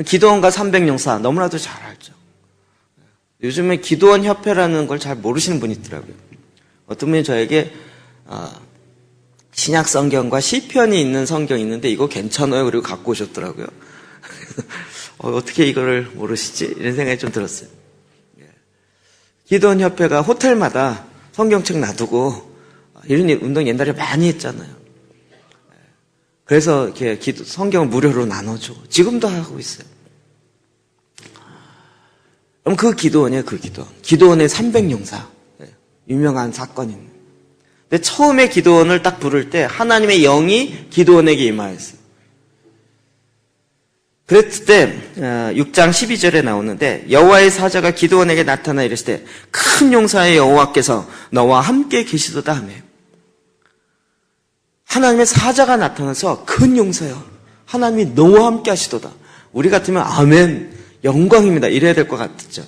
기드온과 300용사 너무나도 잘 알죠. 요즘에 기드온 협회라는 걸 잘 모르시는 분이 있더라고요. 어떤 분이 저에게 신약 성경과 시편이 있는 성경이 있는데 이거 괜찮아요. 그리고 갖고 오셨더라고요. 어떻게 이거를 모르시지? 이런 생각이 좀 들었어요. 기드온 협회가 호텔마다 성경책 놔두고 이런 운동 옛날에 많이 했잖아요. 그래서 이렇게 성경을 무료로 나눠주고 지금도 하고 있어요. 그럼 그 기드온이에요, 그 기드온. 기드온의 300용사. 유명한 사건입니다. 근데 처음에 기드온을 딱 부를 때 하나님의 영이 기드온에게 임하였어요. 그랬을 때 6장 12절에 나오는데 여호와의 사자가 기드온에게 나타나 이르시되 큰 용사의 여호와께서 너와 함께 계시도다 하며 하나님의 사자가 나타나서 큰 용사여 하나님이 너와 함께 하시도다. 우리 같으면 아멘 영광입니다 이래야 될 것 같죠.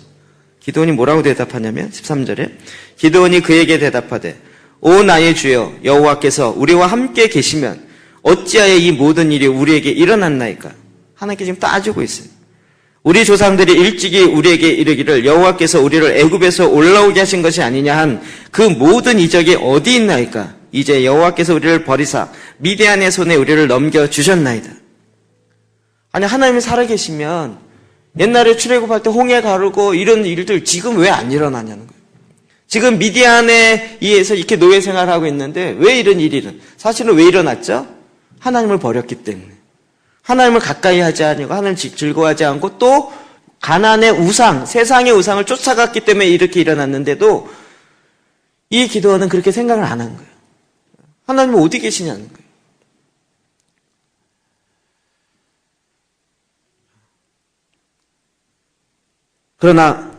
기드온이 뭐라고 대답하냐면 13절에 기드온이 그에게 대답하되 오 나의 주여 여호와께서 우리와 함께 계시면 어찌하여 이 모든 일이 우리에게 일어났나이까. 하나님께 지금 따지고 있어요. 우리 조상들이 일찍이 우리에게 이르기를 여호와께서 우리를 애굽에서 올라오게 하신 것이 아니냐 한 그 모든 이적이 어디 있나이까. 이제 여호와께서 우리를 버리사 미디안의 손에 우리를 넘겨주셨나이다. 아니, 하나님이 살아계시면 옛날에 출애굽할 때 홍해 가르고 이런 일들 지금 왜 안 일어나냐는 거예요. 지금 미디안에 의해서 이렇게 노예 생활하고 있는데 왜 이런 일이 사실은 왜 일어났죠? 하나님을 버렸기 때문에. 하나님을 가까이 하지 않고 하나님을 즐거워하지 않고 또 가나안의 우상, 세상의 우상을 쫓아갔기 때문에 이렇게 일어났는데도 이 기도원은 그렇게 생각을 안 한 거예요. 하나님은 어디 계시냐는 거예요. 그러나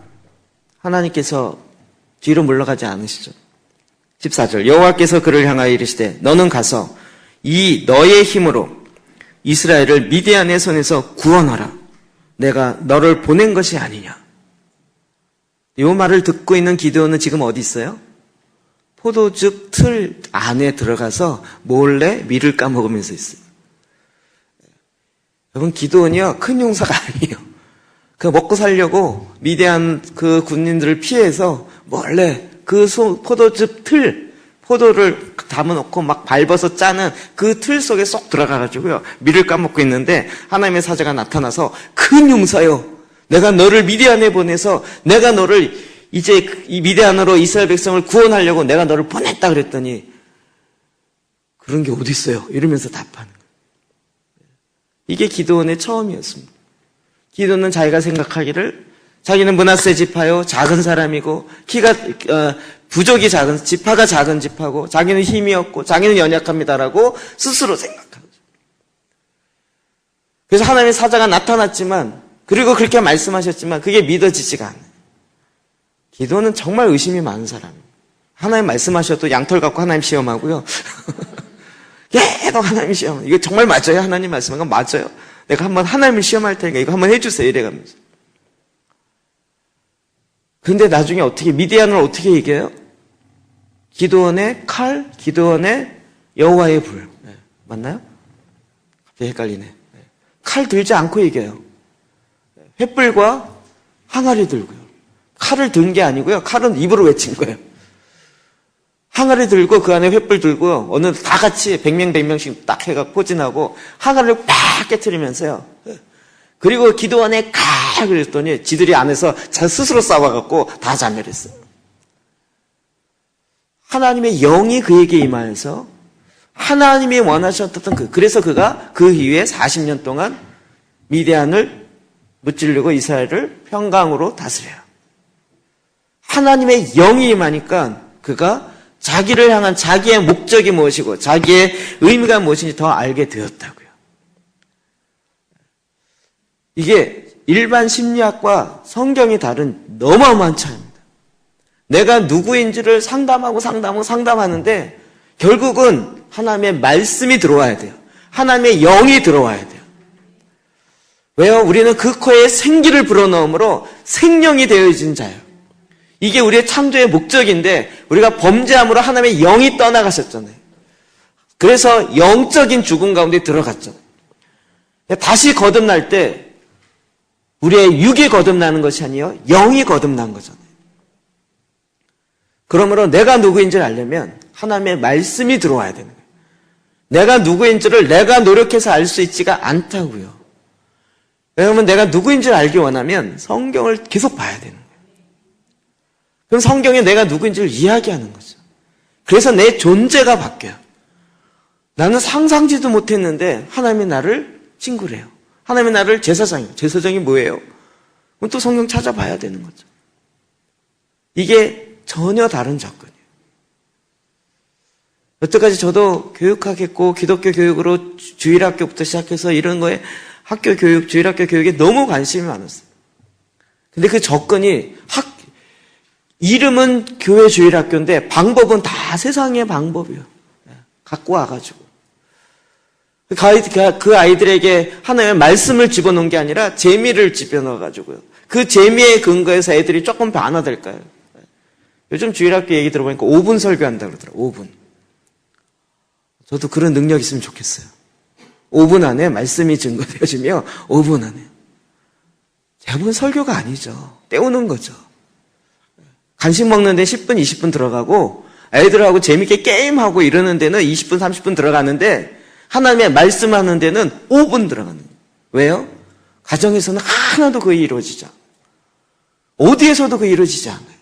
하나님께서 뒤로 물러가지 않으시죠. 14절 여호와께서 그를 향하여 이르시되 너는 가서 이 너의 힘으로 이스라엘을 미디안의 손에서 구원하라. 내가 너를 보낸 것이 아니냐. 이 말을 듣고 있는 기드온은 지금 어디 있어요? 포도즙 틀 안에 들어가서 몰래 밀을 까먹으면서 있어요. 여러분, 기드온이요 큰 용사가 아니에요. 그 먹고 살려고 미디안 그 군인들을 피해서 몰래 그 포도즙 틀, 포도를 담아놓고 막 밟아서 짜는 그 틀 속에 쏙 들어가가지고요 밀을 까먹고 있는데 하나님의 사자가 나타나서 큰 용사요, 내가 너를 미디안에 보내서 내가 너를 이제 이 미디안으로 이스라엘 백성을 구원하려고 내가 너를 보냈다 그랬더니 그런 게 어디 있어요? 이러면서 답하는 거예요. 이게 기드온의 처음이었습니다. 기드온은 자기가 생각하기를 자기는 므낫세 지파요 작은 사람이고 키가 부족이 작은 지파가 작은 지파고 자기는 힘이 없고 자기는 연약합니다라고 스스로 생각하죠. 그래서 하나님의 사자가 나타났지만 그리고 그렇게 말씀하셨지만 그게 믿어지지가 않아요. 기드온은 정말 의심이 많은 사람이에요. 하나님 말씀하셔도 양털 갖고 하나님 시험하고요. 계속 하나님 시험. 이거 정말 맞아요? 하나님 말씀한 건 맞아요? 내가 한번 하나님을 시험할 테니까 이거 한번 해주세요. 이래가면서. 근데 나중에 어떻게 미디안을 어떻게 이겨요? 기드온의 칼, 기드온의 여호와의 불. 네. 맞나요? 갑자기 헷갈리네. 네. 칼 들지 않고 이겨요. 횃불과 항아리 들고요. 칼을 든 게 아니고요. 칼은 입으로 외친 거예요. 항아리 들고 그 안에 횃불 들고요. 어느 다 같이 100명 100명씩 딱 해가 포진하고 항아리를 팍 깨트리면서요. 그리고 기드온에 가 그랬더니 지들이 안에서 스스로 싸워갖고 다 자멸했어요. 하나님의 영이 그에게 임하여서 하나님이 원하셨던 그래서 그가 그 이후에 40년 동안 미디안을 무찌르고 이스라엘을 평강으로 다스려요. 하나님의 영이 임하니까 그가 자기를 향한 자기의 목적이 무엇이고 자기의 의미가 무엇인지 더 알게 되었다고요. 이게 일반 심리학과 성경이 다른 어마어마한 차이입니다. 내가 누구인지를 상담하는데 결국은 하나님의 말씀이 들어와야 돼요. 하나님의 영이 들어와야 돼요. 왜요? 우리는 그 코에 생기를 불어넣음으로 생명이 되어진 자예요. 이게 우리의 창조의 목적인데 우리가 범죄함으로 하나님의 영이 떠나가셨잖아요. 그래서 영적인 죽음 가운데 들어갔잖아요. 다시 거듭날 때 우리의 육이 거듭나는 것이 아니에요. 영이 거듭난 거잖아요. 그러므로 내가 누구인지를 알려면 하나님의 말씀이 들어와야 되는 거예요. 내가 누구인지를 내가 노력해서 알 수 있지가 않다고요. 왜냐하면 내가 누구인지를 알기 원하면 성경을 계속 봐야 되는 거예요. 그럼 성경에 내가 누구인지를 이야기하는 거죠. 그래서 내 존재가 바뀌어요. 나는 상상지도 못했는데 하나님이 나를 친구를 해요. 하나님이 나를 제사장이에요. 제사장이 뭐예요? 그럼 또 성경 찾아봐야 되는 거죠. 이게 전혀 다른 접근이에요. 여태까지 저도 교육하겠고 기독교 교육으로 주일학교부터 시작해서 이런 거에 학교 교육, 주일학교 교육에 너무 관심이 많았어요. 근데 그 접근이 이름은 교회 주일학교인데 방법은 다 세상의 방법이에요. 갖고 와가지고. 그 아이들에게 하나님의 말씀을 집어넣은 게 아니라 재미를 집어넣어가지고요. 그 재미에 근거해서 애들이 조금 변화될까요? 요즘 주일학교 얘기 들어보니까 5분 설교한다고 그러더라고요. 5분. 저도 그런 능력이 있으면 좋겠어요. 5분 안에 말씀이 증거되어지며 5분 안에. 대부분 설교가 아니죠. 때우는 거죠. 간식 먹는데 10분, 20분 들어가고 애들하고 재밌게 게임하고 이러는 데는 20분, 30분 들어가는데 하나님의 말씀하는 데는 5분 들어가는 거예요. 왜요? 가정에서는 하나도 거의 이루어지지 않아요. 어디에서도 거의 이루어지지 않아요.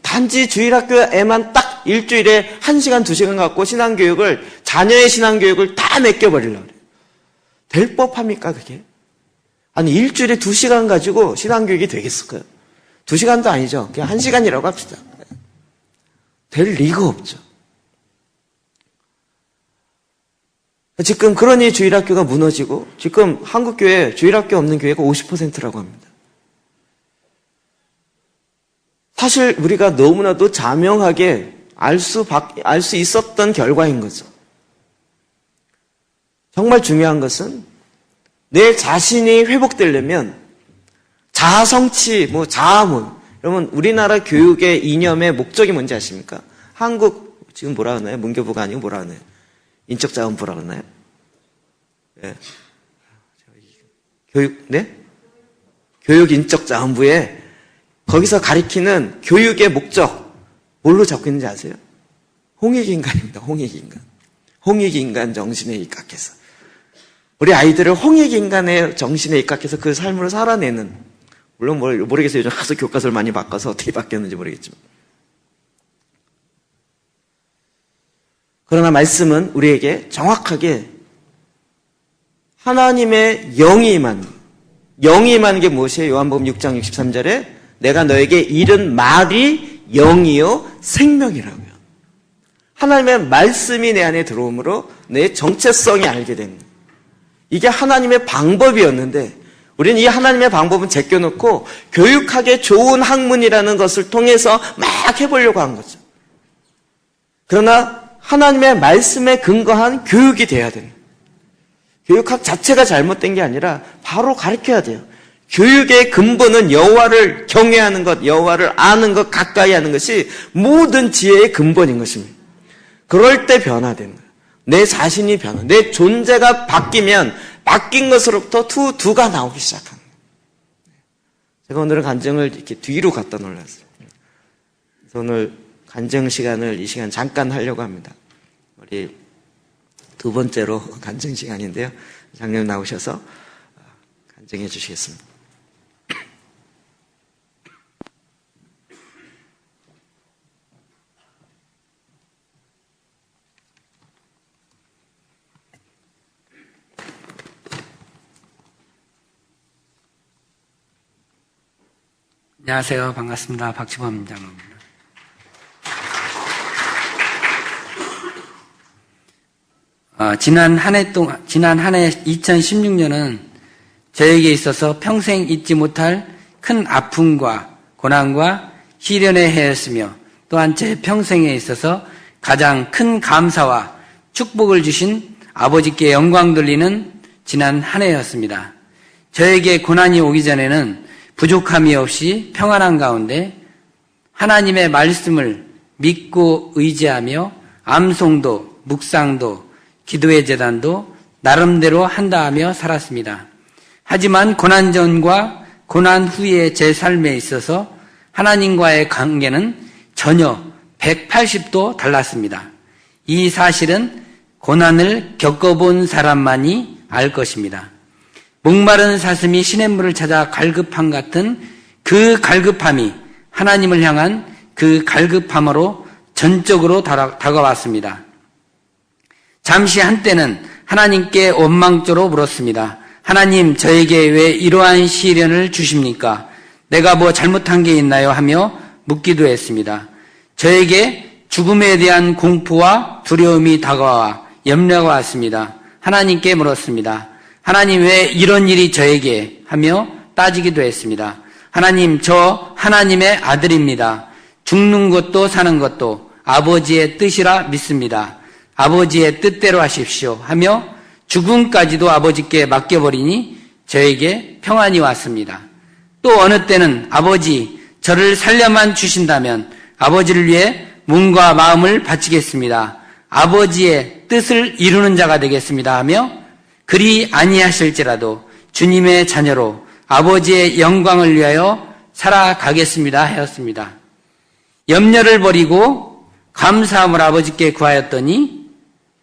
단지 주일학교에만 딱 일주일에 1시간, 2시간 갖고 신앙교육을, 자녀의 신앙교육을 다 맡겨버리려고 그래요. 될 법합니까, 그게? 아니, 일주일에 2시간 가지고 신앙교육이 되겠을까요? 2시간도 아니죠. 그냥 1시간이라고 합시다. 될 리가 없죠. 지금 그러니 주일학교가 무너지고, 지금 한국교회 주일학교 없는 교회가 50%라고 합니다. 사실 우리가 너무나도 자명하게 알 수 있었던 결과인 거죠. 정말 중요한 것은 내 자신이 회복되려면 자아성취, 여러분 우리나라 교육의 이념의 목적이 뭔지 아십니까? 한국 지금 뭐라 하나요? 문교부가 아니고 뭐라 하나요? 인적자원부라 하나요? 네. 교육인적자원부에 거기서 가리키는 교육의 목적 뭘로 잡고 있는지 아세요? 홍익인간입니다. 홍익인간. 홍익인간 정신에 입각해서 우리 아이들을 홍익인간의 정신에 입각해서 그 삶을 살아내는, 물론 모르겠어요. 요즘 하도 교과서를 많이 바꿔서 어떻게 바뀌었는지 모르겠지만, 그러나 말씀은 우리에게 정확하게 하나님의 영이 임하는 게 무엇이에요? 요한복음 6장 63절에 내가 너에게 이른 말이 영이요 생명이라고요. 하나님의 말씀이 내 안에 들어오므로 내 정체성이 알게 됩니다. 이게 하나님의 방법이었는데 우리는 이 하나님의 방법은 제껴놓고 교육하기 좋은 학문이라는 것을 통해서 막 해보려고 한 거죠. 그러나 하나님의 말씀에 근거한 교육이 돼야 됩니다. 교육학 자체가 잘못된 게 아니라 바로 가르쳐야 돼요. 교육의 근본은 여호와를 경외하는 것, 여호와를 아는 것, 가까이 하는 것이 모든 지혜의 근본인 것입니다. 그럴 때 변화되는 거예요. 내 자신이 내 존재가 바뀌면 바뀐 것으로부터 두가 나오기 시작합니다. 제가 오늘은 간증을 이렇게 뒤로 갖다 놓았어요. 그래서 오늘 간증 시간을 이 시간 잠깐 하려고 합니다. 우리 두 번째로 간증 시간인데요. 장로님 나오셔서 간증해 주시겠습니다. 안녕하세요. 반갑습니다. 박지범 장로입니다. 지난 한 해 2016년은 저에게 있어서 평생 잊지 못할 큰 아픔과 고난과 시련의 해였으며 또한 제 평생에 있어서 가장 큰 감사와 축복을 주신 아버지께 영광 돌리는 지난 한 해였습니다. 저에게 고난이 오기 전에는 부족함이 없이 평안한 가운데 하나님의 말씀을 믿고 의지하며 암송도, 묵상도, 기도의 제단도 나름대로 한다 하며 살았습니다. 하지만 고난 전과 고난 후의 제 삶에 있어서 하나님과의 관계는 전혀 180도 달랐습니다. 이 사실은 고난을 겪어본 사람만이 알 것입니다. 목마른 사슴이 시냇물을 찾아 갈급함 같은 그 갈급함이 하나님을 향한 그 갈급함으로 전적으로 다가왔습니다. 잠시 한때는 하나님께 원망조로 물었습니다. 하나님, 저에게 왜 이러한 시련을 주십니까? 내가 뭐 잘못한 게 있나요? 하며 묻기도 했습니다. 저에게 죽음에 대한 공포와 두려움이 다가와 염려가 왔습니다. 하나님께 물었습니다. 하나님, 왜 이런 일이 저에게? 하며 따지기도 했습니다. 하나님, 저 하나님의 아들입니다. 죽는 것도 사는 것도 아버지의 뜻이라 믿습니다. 아버지의 뜻대로 하십시오 하며 죽음까지도 아버지께 맡겨버리니 저에게 평안이 왔습니다. 또 어느 때는 아버지, 저를 살려만 주신다면 아버지를 위해 몸과 마음을 바치겠습니다. 아버지의 뜻을 이루는 자가 되겠습니다 하며 그리 아니하실지라도 주님의 자녀로 아버지의 영광을 위하여 살아가겠습니다 하였습니다. 염려를 버리고 감사함을 아버지께 구하였더니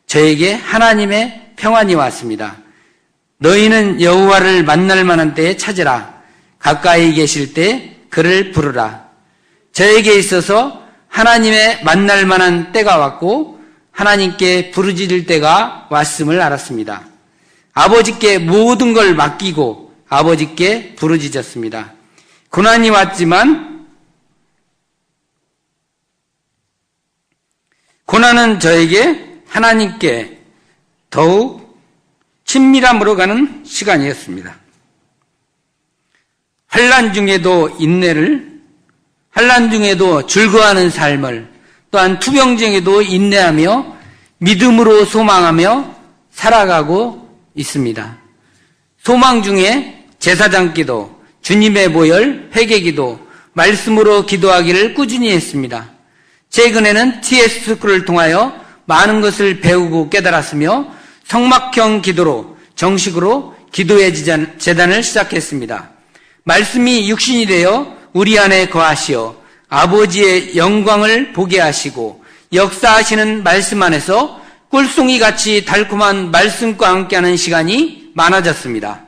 저에게 하나님의 평안이 왔습니다. 너희는 여호와를 만날 만한 때에 찾으라. 가까이 계실 때 그를 부르라. 저에게 있어서 하나님의 만날 만한 때가 왔고 하나님께 부르짖을 때가 왔음을 알았습니다. 아버지께 모든 걸 맡기고 아버지께 부르짖었습니다. 고난이 왔지만 고난은 저에게 하나님께 더욱 친밀함으로 가는 시간이었습니다. 환난 중에도 인내를, 환난 중에도 즐거워하는 삶을, 또한 투병 중에도 인내하며 믿음으로 소망하며 살아가고 있습니다. 소망 중에 제사장기도, 주님의 보혈, 회개기도, 말씀으로 기도하기를 꾸준히 했습니다. 최근에는 TS 스쿨을 통하여 많은 것을 배우고 깨달았으며 성막형 기도로 정식으로 기도의 재단을 시작했습니다. 말씀이 육신이 되어 우리 안에 거하시어 아버지의 영광을 보게 하시고 역사하시는 말씀 안에서 꿀송이같이 달콤한 말씀과 함께하는 시간이 많아졌습니다.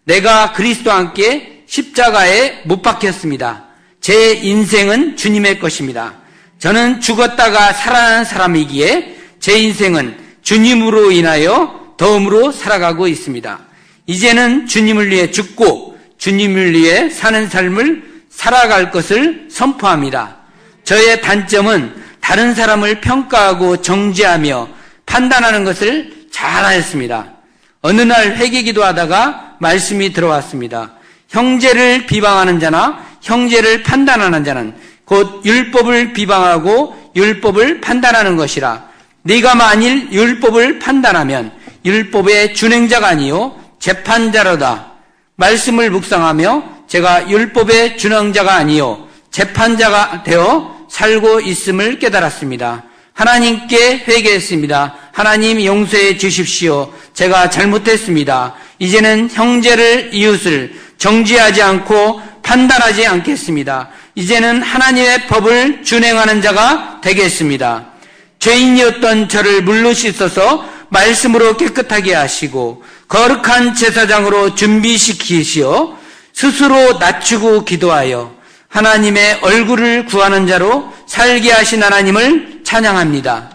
내가 그리스도와 함께 십자가에 못 박혔습니다. 제 인생은 주님의 것입니다. 저는 죽었다가 살아난 사람이기에 제 인생은 주님으로 인하여 덤으로 살아가고 있습니다. 이제는 주님을 위해 죽고 주님을 위해 사는 삶을 살아갈 것을 선포합니다. 저의 단점은 다른 사람을 평가하고 정죄하며 판단하는 것을 잘하였습니다. 어느 날 회개기도 하다가 말씀이 들어왔습니다. 형제를 비방하는 자나 형제를 판단하는 자는 곧 율법을 비방하고 율법을 판단하는 것이라. 네가 만일 율법을 판단하면 율법의 준행자가 아니요 재판자로다. 말씀을 묵상하며 제가 율법의 준행자가 아니요 재판자가 되어 살고 있음을 깨달았습니다. 하나님께 회개했습니다. 하나님 용서해 주십시오. 제가 잘못했습니다. 이제는 형제를 이웃을 정죄하지 않고 판단하지 않겠습니다. 이제는 하나님의 법을 준행하는 자가 되겠습니다. 죄인이었던 저를 물로 씻어서 말씀으로 깨끗하게 하시고 거룩한 제사장으로 준비시키시어 스스로 낮추고 기도하여 하나님의 얼굴을 구하는 자로 살게 하신 하나님을 찬양합니다.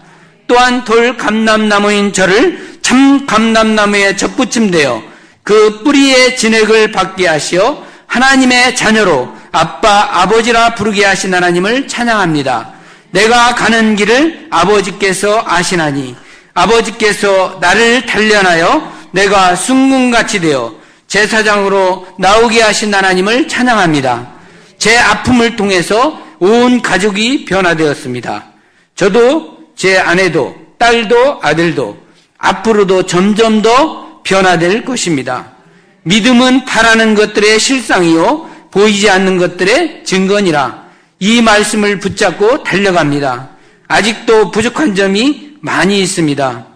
또한 돌 감람나무인 저를 참 감람나무에 접붙임되어 그 뿌리의 진액을 받게 하시어 하나님의 자녀로 아빠, 아버지라 부르게 하신 하나님을 찬양합니다. 내가 가는 길을 아버지께서 아시나니 아버지께서 나를 단련하여 내가 순금같이 되어 제사장으로 나오게 하신 하나님을 찬양합니다. 제 아픔을 통해서 온 가족이 변화되었습니다. 저도 제 아내도 딸도 아들도 앞으로도 점점 더 변화될 것입니다. 믿음은 바라는 것들의 실상이요 보이지 않는 것들의 증거니라. 이 말씀을 붙잡고 달려갑니다. 아직도 부족한 점이 많이 있습니다.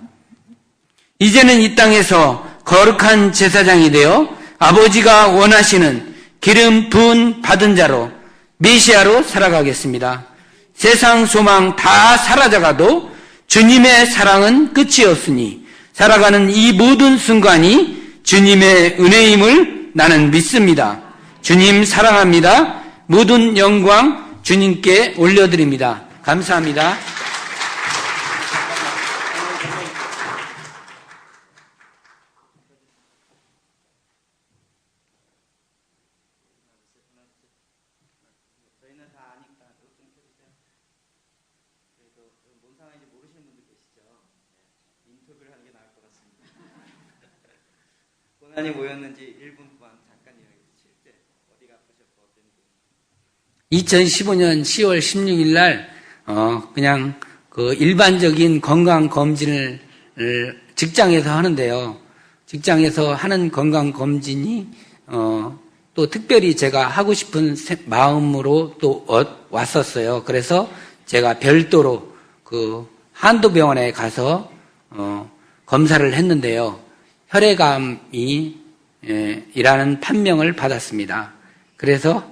이제는 이 땅에서 거룩한 제사장이 되어 아버지가 원하시는 기름 부은 받은 자로 메시아로 살아가겠습니다. 세상 소망 다 사라져가도 주님의 사랑은 끝이 없으니 살아가는 이 모든 순간이 주님의 은혜임을 나는 믿습니다. 주님 사랑합니다. 모든 영광 주님께 올려드립니다. 감사합니다. 고난이 뭐였는지 1분 동안 잠깐 이야기해 주실 때 어디가 아프셨고 어땠는지. 2015년 10월 16일 날 그냥 그 일반적인 건강 검진을 직장에서 하는데요. 직장에서 하는 건강 검진이 또 특별히 제가 하고 싶은 마음으로 또 왔었어요. 그래서 제가 별도로 그 한도병원에 가서 검사를 했는데요. 혈액암이 이라는 판명을 받았습니다. 그래서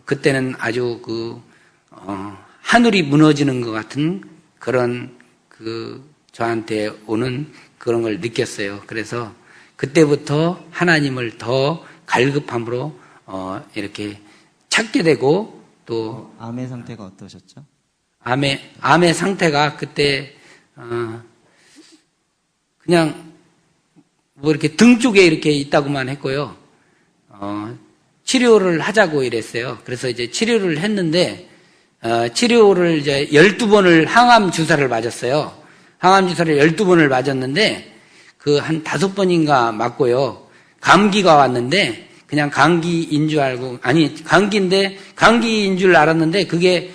그때는 아주 하늘이 무너지는 것 같은 그런 저한테 오는 그런 걸 느꼈어요. 그래서 그때부터 하나님을 더 갈급함으로 이렇게 찾게 되고 또 암의 상태가 어떠셨죠? 암의 상태가 그때 그냥 뭐 이렇게 등 쪽에 이렇게 있다고만 했고요. 치료를 하자고 이랬어요. 그래서 이제 치료를 했는데 치료를 이제 12번을 항암 주사를 맞았어요. 항암 주사를 12번을 맞았는데 한 5번인가 맞고요. 감기가 왔는데 그냥 감기인 줄 알고, 아니 감기인데 감기인 줄 알았는데 그게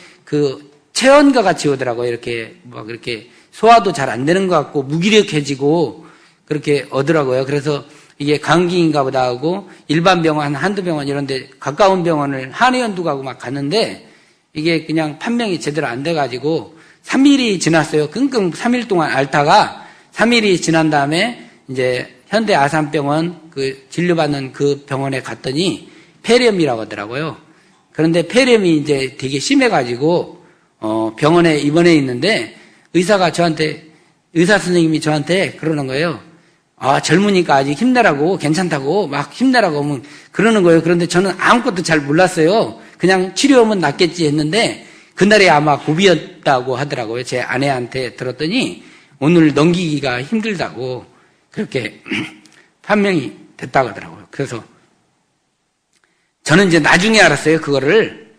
체온과 같이 오더라고요. 이렇게 막 이렇게 소화도 잘 안 되는 것 같고 무기력해지고 그렇게 오더라고요. 그래서 이게 감기인가 보다 하고 일반 병원 한두 병원 이런 데 가까운 병원을 한의원도 가고 막 갔는데 이게 그냥 판명이 제대로 안 돼가지고 3일이 지났어요. 끙끙 3일 동안 앓다가 3일이 지난 다음에 이제 현대 아산병원 진료받는 그 병원에 갔더니 폐렴이라고 하더라고요. 그런데 폐렴이 이제 되게 심해가지고 병원에 입원해 있는데 의사 선생님이 저한테 그러는 거예요. 젊으니까 아직 힘내라고, 괜찮다고, 막 힘내라고 그러는 거예요. 그런데 저는 아무것도 잘 몰랐어요. 그냥 치료하면 낫겠지 했는데, 그날이 아마 고비였다고 하더라고요. 제 아내한테 들었더니, 오늘 넘기기가 힘들다고, 그렇게 판명이 됐다고 하더라고요. 그래서, 저는 이제 나중에 알았어요, 그거를.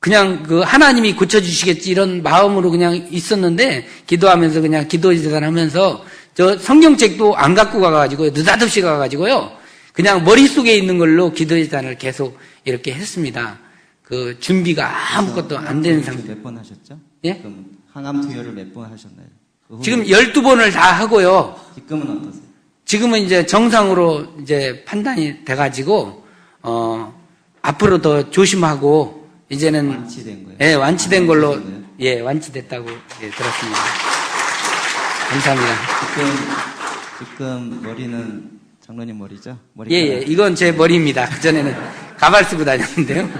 그냥 하나님이 고쳐주시겠지, 이런 마음으로 그냥 있었는데, 기도하면서 그냥 기도제단 하면서, 저 성경책도 안 갖고 가가지고 느닷없이 가가지고요 그냥 머릿속에 있는 걸로 기도제단을 계속 이렇게 했습니다. 준비가 아무것도 안 되는 상태. 몇 번 하셨죠? 예? 그럼 항암 투여를 몇 번 하셨나요? 지금 12번을 다 하고요. 지금은 어떠세요? 지금은 이제 정상으로 이제 판단이 돼가지고 앞으로 더 조심하고 이제는 완치된 거예요? 예, 완치된 걸로 거예요? 예, 완치됐다고 들었습니다. 감사합니다. 지금 머리는 장로님 머리죠? 예, 이건 제 머리입니다. 그전에는 가발 쓰고 다녔는데요.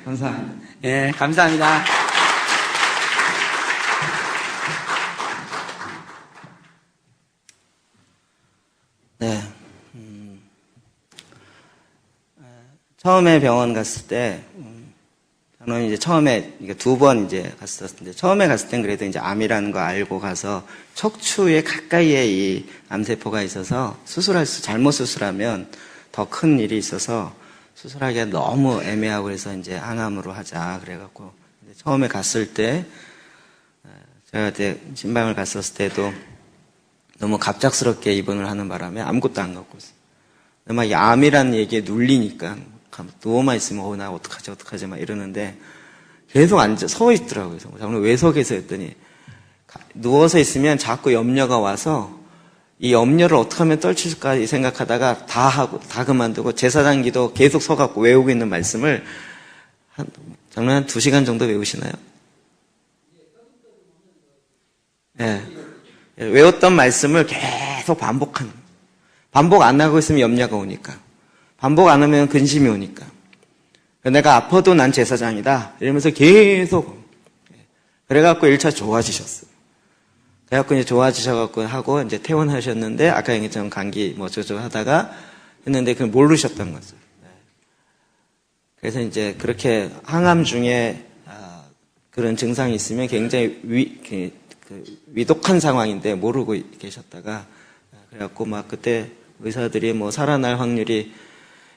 감사합니다. 예, 감사합니다. 네. 처음에 병원 갔을 때, 저는 이제 처음에 2번 이제 갔었는데, 처음에 갔을 땐 그래도 이제 암이라는 거 알고 가서 척추에 가까이에 이 암세포가 있어서 잘못 수술하면 더 큰 일이 있어서 수술하기가 너무 애매하고 그래서 이제 항암으로 하자 그래갖고, 처음에 갔을 때, 제가 그때 신방을 갔었을 때도 너무 갑작스럽게 입원을 하는 바람에 아무것도 안 갖고 있어요. 막 이 암이라는 얘기에 눌리니까 누워만 있으면 나 어떡하지 막 이러는데 계속 서 있더라고요. 저는 왜 서 계세요 했더니 누워서 있으면 자꾸 염려가 와서 이 염려를 어떻게 하면 떨칠까 생각하다가 다 그만두고 제사장 기도 계속 서갖고 외우고 있는 말씀을 장로님 한 2시간 정도 외우시나요? 네. 외웠던 말씀을 계속 반복 안 하고 있으면 염려가 오니까. 반복 안 하면 근심이 오니까. 내가 아파도 난 제사장이다. 이러면서 계속. 그래갖고 1차 좋아지셨어요. 그래갖고 이제 좋아지셔갖고 하고 이제 퇴원하셨는데, 아까 얘기했던 감기 저저 하다가 했는데 그걸 모르셨던 거죠. 그래서 이제 그렇게 항암 중에 그런 증상이 있으면 굉장히 위독한 상황인데 모르고 계셨다가 그래갖고 막 그때 의사들이 살아날 확률이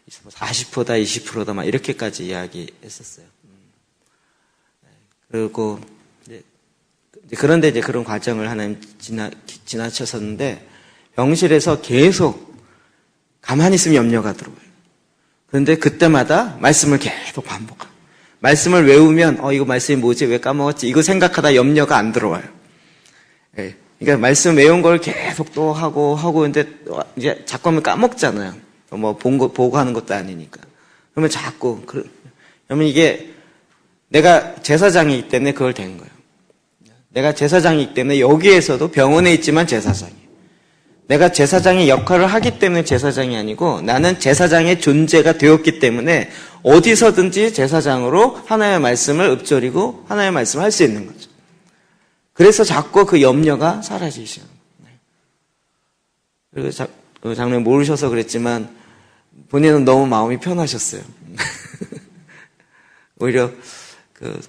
40%다 20%다 막 이렇게까지 이야기했었어요. 그리고 그런데 이제 그런 과정을 하나님 지나쳤었는데 병실에서 계속 가만히 있으면 염려가 들어와요. 그런데 그때마다 말씀을 계속 반복하고 말씀을 외우면 이거 말씀이 뭐지? 왜 까먹었지? 이거 생각하다 염려가 안 들어와요. 예. 그러니까 말씀 외운 걸 계속 또 하고 근데 이제 자꾸 하면 까먹잖아요. 보고 하는 것도 아니니까. 그러면 자꾸 그러면 이게 내가 제사장이기 때문에 그걸 된 거예요. 내가 제사장이기 때문에 여기에서도 병원에 있지만 제사장이에요. 내가 제사장의 역할을 하기 때문에 제사장이 아니고 나는 제사장의 존재가 되었기 때문에 어디서든지 제사장으로 하나님의 말씀을 읊조리고 하나님의 말씀을 할 수 있는 거죠. 그래서 자꾸 그 염려가 사라지시죠. 그리고 장로님 모르셔서 그랬지만 본인은 너무 마음이 편하셨어요. 오히려 그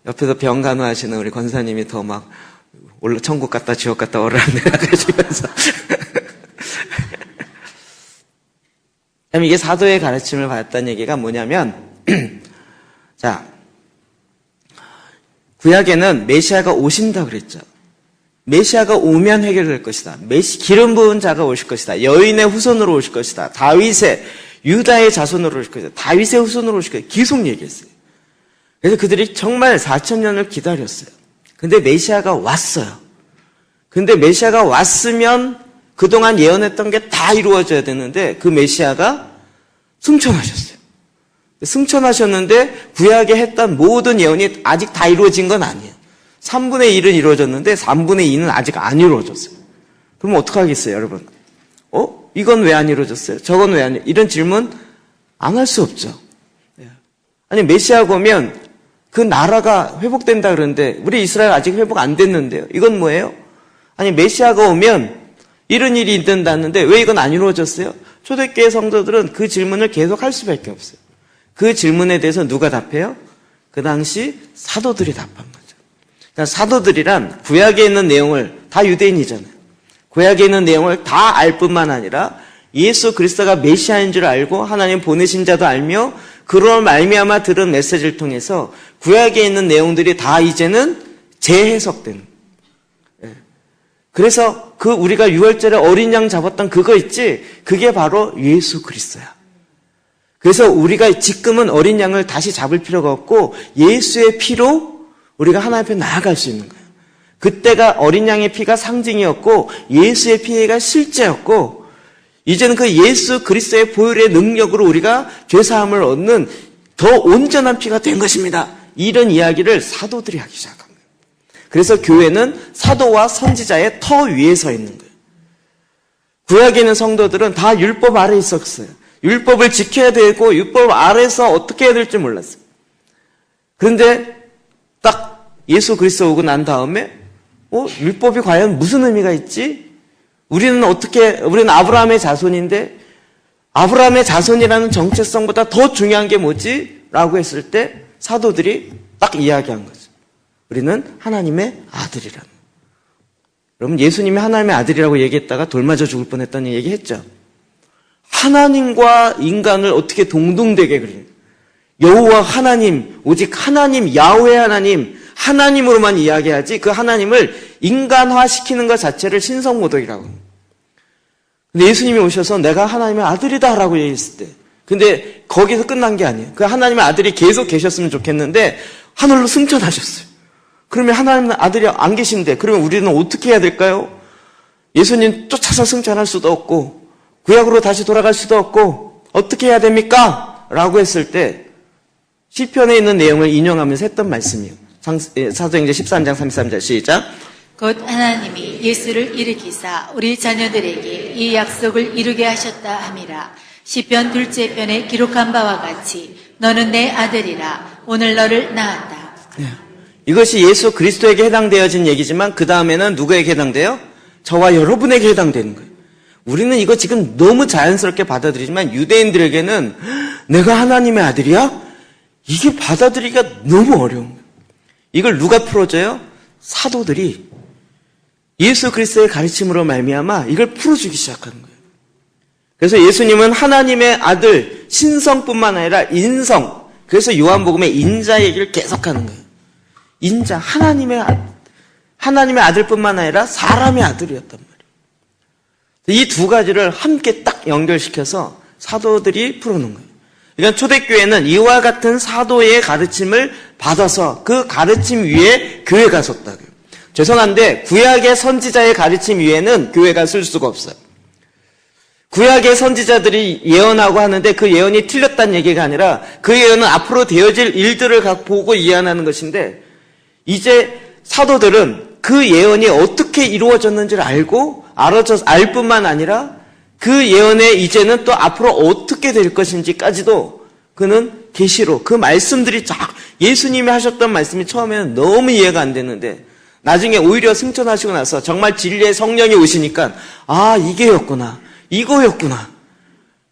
옆에서 병 간호하시는 우리 권사님이 더 막 올라 천국 갔다 지옥 갔다 오르락내락하시면서 이게 사도의 가르침을 받았다는 얘기가 뭐냐면 자, 구약에는 메시아가 오신다 그랬죠. 메시아가 오면 해결될 것이다. 기름 부은 자가 오실 것이다. 여인의 후손으로 오실 것이다. 유다의 자손으로 오실 것이다. 다윗의 후손으로 오실 것이다. 계속 얘기했어요. 그래서 그들이 정말 4,000년을 기다렸어요. 근데 메시아가 왔어요. 근데 메시아가 왔으면 그동안 예언했던 게 다 이루어져야 되는데 그 메시아가 승천하셨어요. 승천하셨는데 구약에 했던 모든 예언이 아직 다 이루어진 건 아니에요. 3분의 1은 이루어졌는데 3분의 2는 아직 안 이루어졌어요. 그럼 어떡하겠어요, 여러분? 이건 왜 안 이루어졌어요? 저건 왜 안 이루어졌어요? 이런 질문 안 할 수 없죠. 아니, 메시아가 오면 그 나라가 회복된다 그러는데 우리 이스라엘 아직 회복 안 됐는데요. 이건 뭐예요? 아니, 메시아가 오면 이런 일이 있는다는데 왜 이건 안 이루어졌어요? 초대교회 성도들은 그 질문을 계속 할 수밖에 없어요. 그 질문에 대해서 누가 답해요? 그 당시 사도들이 답한 거죠. 그러니까 사도들이란 구약에 있는 내용을 다 유대인이잖아요. 구약에 있는 내용을 다 알 뿐만 아니라 예수 그리스도가 메시아인 줄 알고 하나님 보내신 자도 알며 그로 말미암아 들은 메시지를 통해서 구약에 있는 내용들이 다 이제는 재해석되는. 그래서 우리가 6월절에 어린 양 잡았던 그거 있지? 그게 바로 예수 그리스도야. 그래서 우리가 지금은 어린 양을 다시 잡을 필요가 없고 예수의 피로 우리가 하나님 앞에 나아갈 수 있는 거예요. 그때가 어린 양의 피가 상징이었고 예수의 피가 실제였고 이제는 그 예수 그리스도의 보혈의 능력으로 우리가 죄사함을 얻는 더 온전한 피가 된 것입니다. 이런 이야기를 사도들이 하기 시작합니다. 그래서 교회는 사도와 선지자의 터 위에 서 있는 거예요. 구약에 있는 성도들은 다 율법 아래에 있었어요. 율법을 지켜야 되고 율법 아래에서 어떻게 해야 될지 몰랐어요. 그런데 딱 예수 그리스도 오고 난 다음에 율법이 과연 무슨 의미가 있지? 우리는 아브라함의 자손인데 아브라함의 자손이라는 정체성보다 더 중요한 게 뭐지? 라고 했을 때 사도들이 딱 이야기한 거죠. 우리는 하나님의 아들이라는. 여러분 예수님이 하나님의 아들이라고 얘기했다가 돌 맞아 죽을 뻔했다는 얘기 했죠. 하나님과 인간을 어떻게 동등되게 그려요. 여호와 하나님, 오직 하나님, 야훼 하나님, 하나님으로만 이야기하지 그 하나님을 인간화시키는 것 자체를 신성모독이라고 합니다. 근데 예수님이 오셔서 내가 하나님의 아들이다 라고 얘기했을 때 근데 거기서 끝난 게 아니에요. 그 하나님의 아들이 계속 계셨으면 좋겠는데 하늘로 승천하셨어요. 그러면 하나님의 아들이 안 계신데 그러면 우리는 어떻게 해야 될까요? 예수님 쫓아서 승천할 수도 없고 구약으로 다시 돌아갈 수도 없고 어떻게 해야 됩니까? 라고 했을 때 시편에 있는 내용을 인용하면서 했던 말씀이에요. 사도행전 13장 33절 시작. 곧 하나님이 예수를 일으키사 우리 자녀들에게 이 약속을 이루게 하셨다 함이라. 시편 2째 편에 기록한 바와 같이 너는 내 아들이라 오늘 너를 낳았다. 이것이 예수 그리스도에게 해당되어진 얘기지만 그 다음에는 누구에게 해당돼요? 저와 여러분에게 해당되는 거예요. 우리는 이거 지금 너무 자연스럽게 받아들이지만 유대인들에게는 내가 하나님의 아들이야? 이게 받아들이기가 너무 어려운 거예요. 이걸 누가 풀어줘요? 사도들이 예수 그리스도의 가르침으로 말미암아 이걸 풀어주기 시작하는 거예요. 그래서 예수님은 하나님의 아들, 신성뿐만 아니라 인성. 그래서 요한복음에 인자 얘기를 계속하는 거예요. 인자, 하나님의 아들뿐만 아니라 사람의 아들이었단 말이에요. 이 두 가지를 함께 딱 연결시켜서 사도들이 풀어놓은 거예요. 그러니까 초대교회는 이와 같은 사도의 가르침을 받아서 그 가르침 위에 교회가 섰다고요. 죄송한데 구약의 선지자의 가르침 위에는 교회가 쓸 수가 없어요. 구약의 선지자들이 예언하고 하는데 그 예언이 틀렸다는 얘기가 아니라 그 예언은 앞으로 되어질 일들을 보고 이해하는 것인데 이제 사도들은 그 예언이 어떻게 이루어졌는지를 알고 알 뿐만 아니라 그 예언에 이제는 또 앞으로 어떻게 될 것인지까지도 그는 계시로 그 말씀들이 예수님이 하셨던 말씀이 처음에는 너무 이해가 안 됐는데 나중에 오히려 승천하시고 나서 정말 진리의 성령이 오시니까 이게였구나, 이거였구나.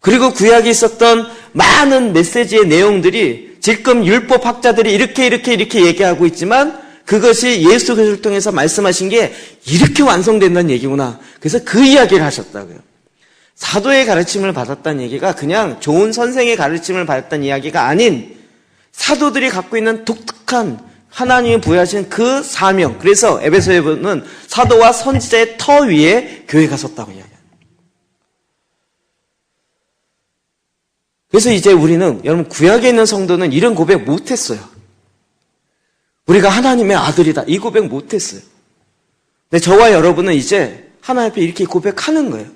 그리고 구약에 있었던 많은 메시지의 내용들이 지금 율법 학자들이 이렇게 얘기하고 있지만 그것이 예수 그리스도를 통해서 말씀하신 게 이렇게 완성된다는 얘기구나. 그래서 그 이야기를 하셨다고요. 사도의 가르침을 받았다는 얘기가 그냥 좋은 선생의 가르침을 받았다는 이야기가 아닌 사도들이 갖고 있는 독특한 하나님이 부여하신 그 사명. 그래서 에베소에 보면 사도와 선지자의 터 위에 교회가 섰다고 이야기합니다. 그래서 이제 우리는 여러분 구약에 있는 성도는 이런 고백 못했어요. 우리가 하나님의 아들이다. 이 고백 못했어요. 근데 저와 여러분은 이제 하나님 앞에 이렇게 고백하는 거예요.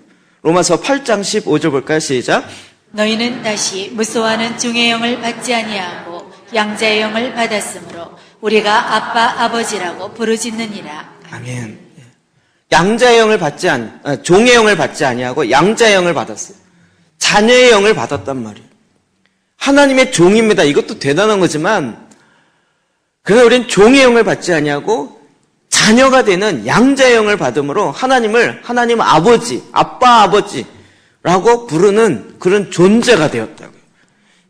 로마서 8장 15절 볼까요? 시작. 너희는 다시 무소하는 중의 영을 받지 아니하고 양자의 영을 받았으므로 우리가 아빠 아버지라고 부르짖느니라. 아멘. 양자의 영을 종의 영을 받지 아니하고 양자의 영을 받았어요. 자녀의 영을 받았단 말이에요. 하나님의 종입니다. 이것도 대단한 거지만 그러나 우리는 종의 영을 받지 아니하고 자녀가 되는 양자의 영을 받음으로 하나님 아버지, 아빠 아버지라고 부르는 그런 존재가 되었다고요.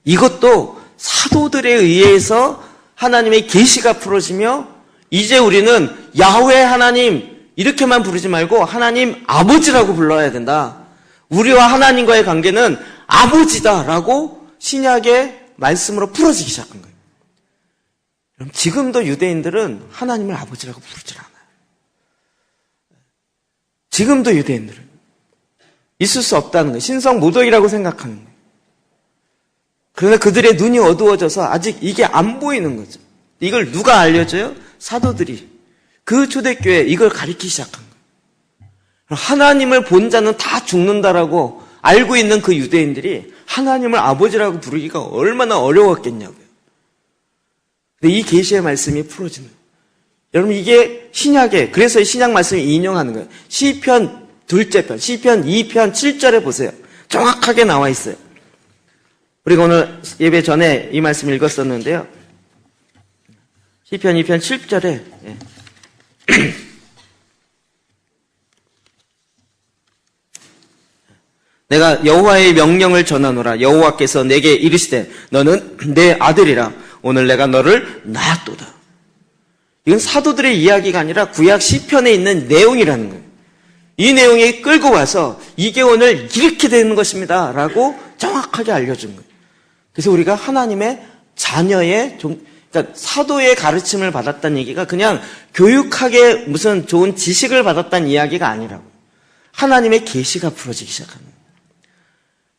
이것도 사도들에 의해서 하나님의 계시가 풀어지며 이제 우리는 야훼 하나님 이렇게만 부르지 말고 하나님 아버지라고 불러야 된다. 우리와 하나님과의 관계는 아버지다라고 신약의 말씀으로 풀어지기 시작한 거예요. 그럼 지금도 유대인들은 하나님을 아버지라고 부르질 않아요. 지금도 유대인들은 있을 수 없다는 거예요. 신성모독이라고 생각하는 거예요. 그러나 그들의 눈이 어두워져서 아직 이게 안 보이는 거죠. 이걸 누가 알려줘요? 사도들이. 그 초대교회에 이걸 가르치기 시작한 거예요. 하나님을 본 자는 다 죽는다라고 알고 있는 그 유대인들이 하나님을 아버지라고 부르기가 얼마나 어려웠겠냐고요. 근데 이 계시의 말씀이 풀어지는 거예요. 여러분 이게 신약에 그래서 신약 말씀을 인용하는 거예요. 시편 2편, 시편 2편 7절에 보세요. 정확하게 나와 있어요. 우리가 오늘 예배 전에 이 말씀 읽었었는데요. 시편 2편 7절에 내가 여호와의 명령을 전하노라. 여호와께서 내게 이르시되 너는 내 아들이라. 오늘 내가 너를 낳았도다. 이건 사도들의 이야기가 아니라 구약 시편에 있는 내용이라는 거예요. 이 내용이 끌고 와서 이게 오늘 이렇게 되는 것입니다 라고 정확하게 알려준 거예요. 그래서 우리가 하나님의 자녀의 그러니까 사도의 가르침을 받았다는 얘기가 그냥 교육학에 무슨 좋은 지식을 받았다는 이야기가 아니라고. 하나님의 계시가 풀어지기 시작합니다.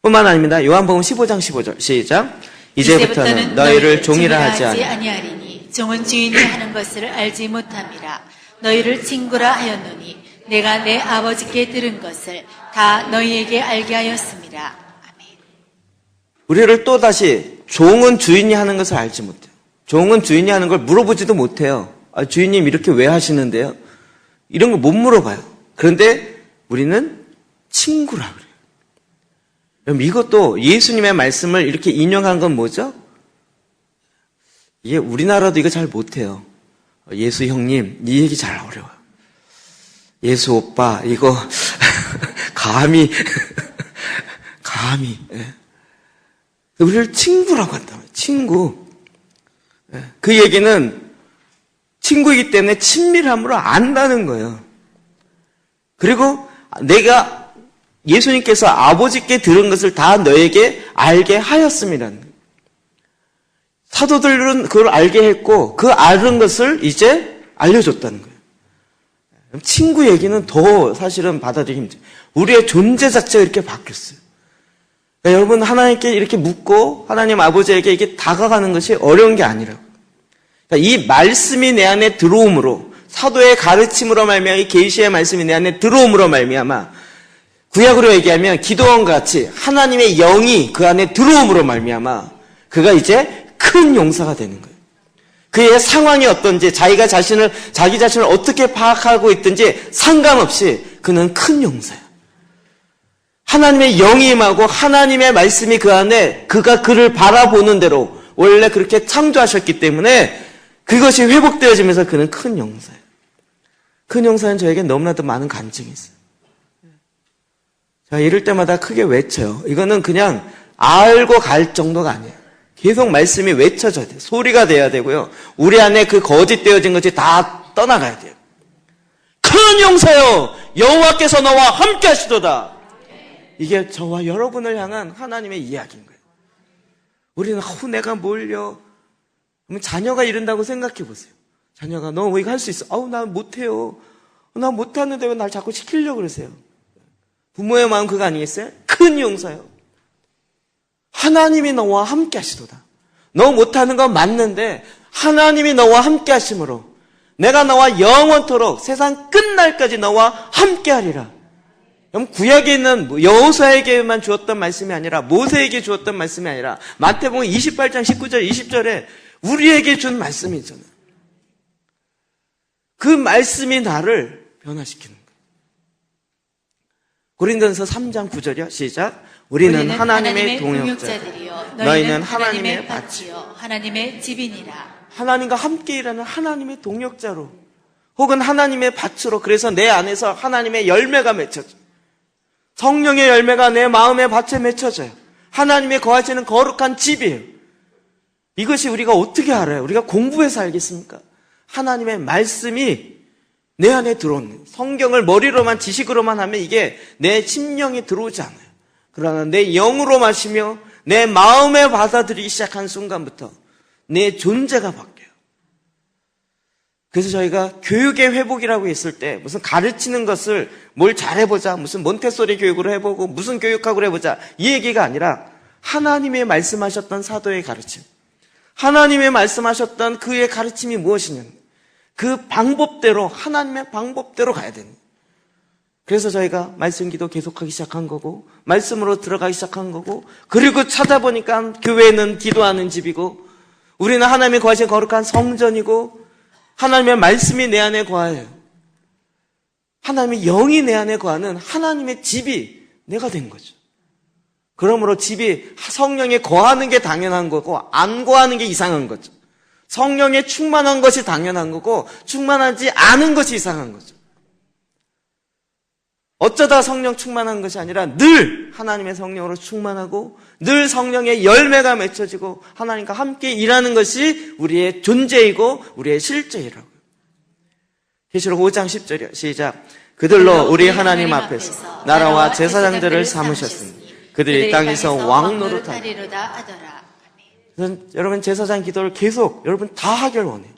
뿐만 아닙니다. 요한복음 15장 15절 시작. 이제부터는 너희를 종이라 하지 아니하리니 종은 주인이 하는 것을 알지 못함이라. 너희를 친구라 하였노니 내가 내 아버지께 들은 것을 다 너희에게 알게 하였습니다. 아멘. 우리를 또다시 종은 주인이 하는 것을 알지 못해요. 종은 주인이 하는 걸 물어보지도 못해요. 주인님 이렇게 왜 하시는데요? 이런 거 못 물어봐요. 그런데 우리는 친구라 그래요. 그럼 이것도 예수님의 말씀을 이렇게 인용한 건 뭐죠? 이게 우리나라도 이거 잘 못해요. 예수 형님, 이 얘기 잘 어려워요. 예수 오빠, 이거 감히 우리를 친구라고 한단 말이에요. 친구. 그 얘기는 친구이기 때문에 친밀함으로 안다는 거예요. 그리고 내가 예수님께서 아버지께 들은 것을 다 너에게 알게 하였습니다. 사도들은 그걸 알게 했고 그 아는 것을 이제 알려줬다는 거예요. 친구 얘기는 더 사실은 받아들이기 힘들어요. 우리의 존재 자체가 이렇게 바뀌었어요. 그러니까 여러분 하나님께 이렇게 묻고 하나님 아버지에게 이게 다가가는 것이 어려운 게 아니라고. 그러니까 이 말씀이 내 안에 들어옴으로 사도의 가르침으로 말미암아 이 계시의 말씀이 내 안에 들어옴으로 말미암아 구약으로 얘기하면 기도원과 같이 하나님의 영이 그 안에 들어옴으로 말미암아 그가 이제 큰 용사가 되는 거예요. 그의 상황이 어떤지 자기 자신을 어떻게 파악하고 있든지 상관없이 그는 큰 용사예요. 하나님의 영이 임하고 하나님의 말씀이 그 안에 그가 그를 바라보는 대로 원래 그렇게 창조하셨기 때문에 그것이 회복되어지면서 그는 큰 용사예요. 큰 용사는 저에게 너무나도 많은 간증이 있어요. 제가 이럴 때마다 크게 외쳐요. 이거는 그냥 알고 갈 정도가 아니에요. 계속 말씀이 외쳐져야 돼요. 소리가 돼야 되고요. 우리 안에 그 거짓되어진 것이 다 떠나가야 돼요. 큰 용사여 여호와께서 너와 함께 하시도다. 이게 저와 여러분을 향한 하나님의 이야기인 거예요. 우리는 내가 뭘요? 그러면 자녀가 이른다고 생각해 보세요. 자녀가 너 이거 할 수 있어? 나 못해요. 나 못하는데 왜 날 자꾸 시키려고 그러세요? 부모의 마음 그거 아니겠어요? 큰 용사요. 하나님이 너와 함께 하시도다. 너 못하는 건 맞는데 하나님이 너와 함께 하심으로 내가 너와 영원토록 세상 끝날까지 너와 함께 하리라. 그럼 구약에 있는 여호수아에게만 주었던 말씀이 아니라 모세에게 주었던 말씀이 아니라 마태복음 28장 19절 20절에 우리에게 준 말씀이잖아요. 그 말씀이 나를 변화시키는 거예요. 고린도전서 3장 9절이요. 시작. 우리는 하나님의 동역자들이요 너희는 하나님의 밭이요 하나님의 집이니라. 하나님과 함께 일하는 하나님의 동역자로 혹은 하나님의 밭으로 그래서 내 안에서 하나님의 열매가 맺혀져요. 성령의 열매가 내 마음의 밭에 맺혀져요. 하나님의 거하시는 거룩한 집이에요. 이것이 우리가 어떻게 알아요? 우리가 공부해서 알겠습니까? 하나님의 말씀이 내 안에 들어오는 성경을 머리로만 지식으로만 하면 이게 내 심령에 들어오지 않아요. 그러나 내 영으로 마시며 내 마음에 받아들이기 시작한 순간부터 내 존재가 바뀌어요. 그래서 저희가 교육의 회복이라고 했을 때 무슨 가르치는 것을 뭘 잘해보자, 무슨 몬테소리 교육으로 해보고 무슨 교육학으로 해보자 이 얘기가 아니라 하나님의 말씀하셨던 사도의 가르침, 하나님의 말씀하셨던 그의 가르침이 무엇이냐, 그 방법대로 하나님의 방법대로 가야 됩니다. 그래서 저희가 말씀 기도 계속하기 시작한 거고 말씀으로 들어가기 시작한 거고 그리고 찾아보니까 교회는 기도하는 집이고 우리는 하나님의 거하신 거룩한 성전이고 하나님의 말씀이 내 안에 거하여요. 하나님의 영이 내 안에 거하는 하나님의 집이 내가 된 거죠. 그러므로 집이 성령에 거하는 게 당연한 거고 안 거하는 게 이상한 거죠. 성령에 충만한 것이 당연한 거고 충만하지 않은 것이 이상한 거죠. 어쩌다 성령 충만한 것이 아니라 늘 하나님의 성령으로 충만하고 늘 성령의 열매가 맺혀지고 하나님과 함께 일하는 것이 우리의 존재이고 우리의 실제이라고요. 계시록 5장 10절이요. 시작. 그들로 우리 하나님 앞에서 나라와 제사장들을 삼으셨으니 그들이 땅에서 왕노릇하리로다 하더라. 여러분 제사장 기도를 계속 여러분 다 하길 원해요.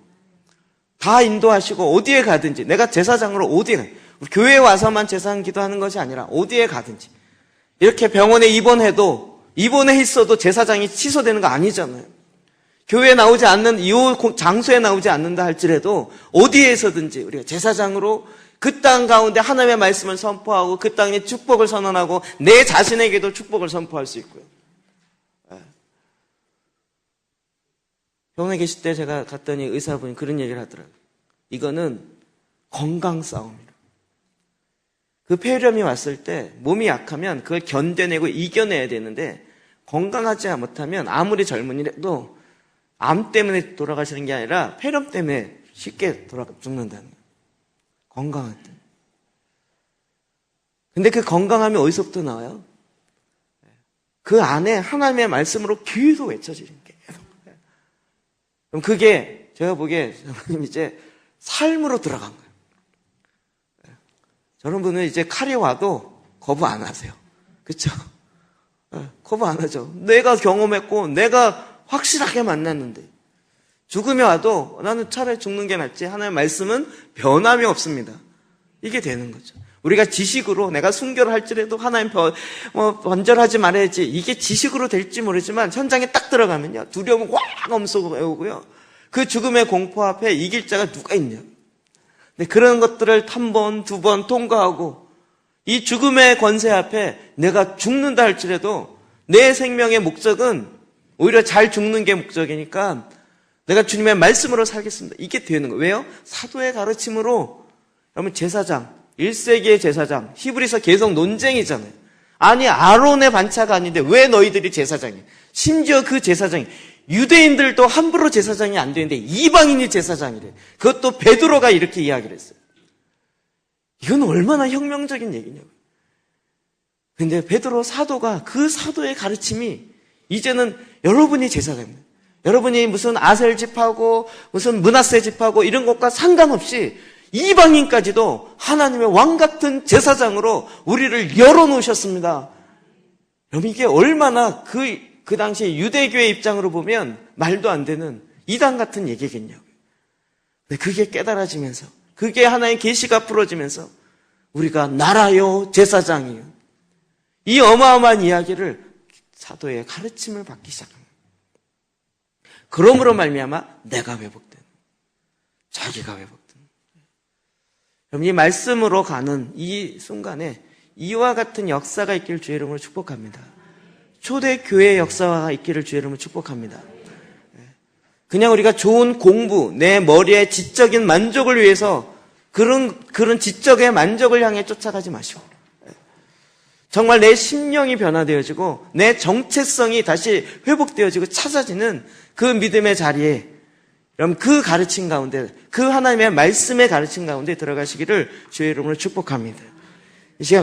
다 인도하시고 어디에 가든지 내가 제사장으로 어디에 가든지 우리 교회에 와서만 제사장 기도하는 것이 아니라 어디에 가든지 이렇게 병원에 입원해 있어도 제사장이 취소되는 거 아니잖아요. 교회에 나오지 않는 이 장소에 나오지 않는다 할지라도 어디에서든지 우리가 제사장으로 그 땅 가운데 하나님의 말씀을 선포하고 그 땅에 축복을 선언하고 내 자신에게도 축복을 선포할 수 있고요. 병원에 계실 때 제가 갔더니 의사분이 그런 얘기를 하더라고요. 이거는 건강 싸움이라. 그 폐렴이 왔을 때 몸이 약하면 그걸 견뎌내고 이겨내야 되는데 건강하지 못하면 아무리 젊은이라도 암 때문에 돌아가시는 게 아니라 폐렴 때문에 쉽게 죽는다는 거예요. 건강할 때. 근데 그 건강함이 어디서부터 나와요? 그 안에 하나님의 말씀으로 계속 외쳐지는 게 계속. 그럼 그게 제가 보기에 이제 삶으로 들어간 거예요. 저런 분은 이제 칼이 와도 거부 안 하세요. 그렇죠? 거부 안 하죠. 내가 경험했고 내가 확실하게 만났는데 죽음이 와도 나는 차라리 죽는 게 낫지. 하나님의 말씀은 변함이 없습니다. 이게 되는 거죠. 우리가 지식으로 내가 순교를 할지라도 하나님 번절하지 말아야지. 이게 지식으로 될지 모르지만 현장에 딱 들어가면요. 두려움은 확 엄습해오고요. 그 죽음의 공포 앞에 이길 자가 누가 있냐. 근데 그런 것들을 한 번, 두 번 통과하고 이 죽음의 권세 앞에 내가 죽는다 할지라도 내 생명의 목적은 오히려 잘 죽는 게 목적이니까 내가 주님의 말씀으로 살겠습니다. 이게 되는 거예요. 왜요? 사도의 가르침으로. 여러분 제사장, 1세기의 제사장, 히브리서 계속 논쟁이잖아요. 아니 아론의 반차가 아닌데 왜 너희들이 제사장이야? 심지어 그 제사장이 유대인들도 함부로 제사장이 안 되는데 이방인이 제사장이래. 그것도 베드로가 이렇게 이야기를 했어요. 이건 얼마나 혁명적인 얘기냐고요. 근데 베드로 사도가 그 사도의 가르침이 이제는 여러분이 제사장입니다. 여러분이 무슨 아셀 집하고 무슨 므낫세 집하고 이런 것과 상관없이 이방인까지도 하나님의 왕 같은 제사장으로 우리를 열어놓으셨습니다. 여러분 이게 얼마나 그 당시 유대교의 입장으로 보면 말도 안 되는 이단 같은 얘기겠냐고요. 근데 그게 깨달아지면서 그게 하나의 계시가 풀어지면서 우리가 나라요 제사장이요. 이 어마어마한 이야기를 사도의 가르침을 받기 시작합니다. 그러므로 말미암아 내가 회복된, 자기가 회복된. 여러분 이 말씀으로 가는 이 순간에 이와 같은 역사가 있기를 주의 이름으로 축복합니다. 초대교회의 역사가 있기를 주의 이름으로 축복합니다. 그냥 우리가 좋은 공부, 내 머리의 지적인 만족을 위해서 그런 지적의 만족을 향해 쫓아가지 마시고 정말 내 심령이 변화되어지고 내 정체성이 다시 회복되어지고 찾아지는 그 믿음의 자리에 여러분 그 가르침 가운데 그 하나님의 말씀의 가르침 가운데 들어가시기를 주의 이름으로 축복합니다. 이 시간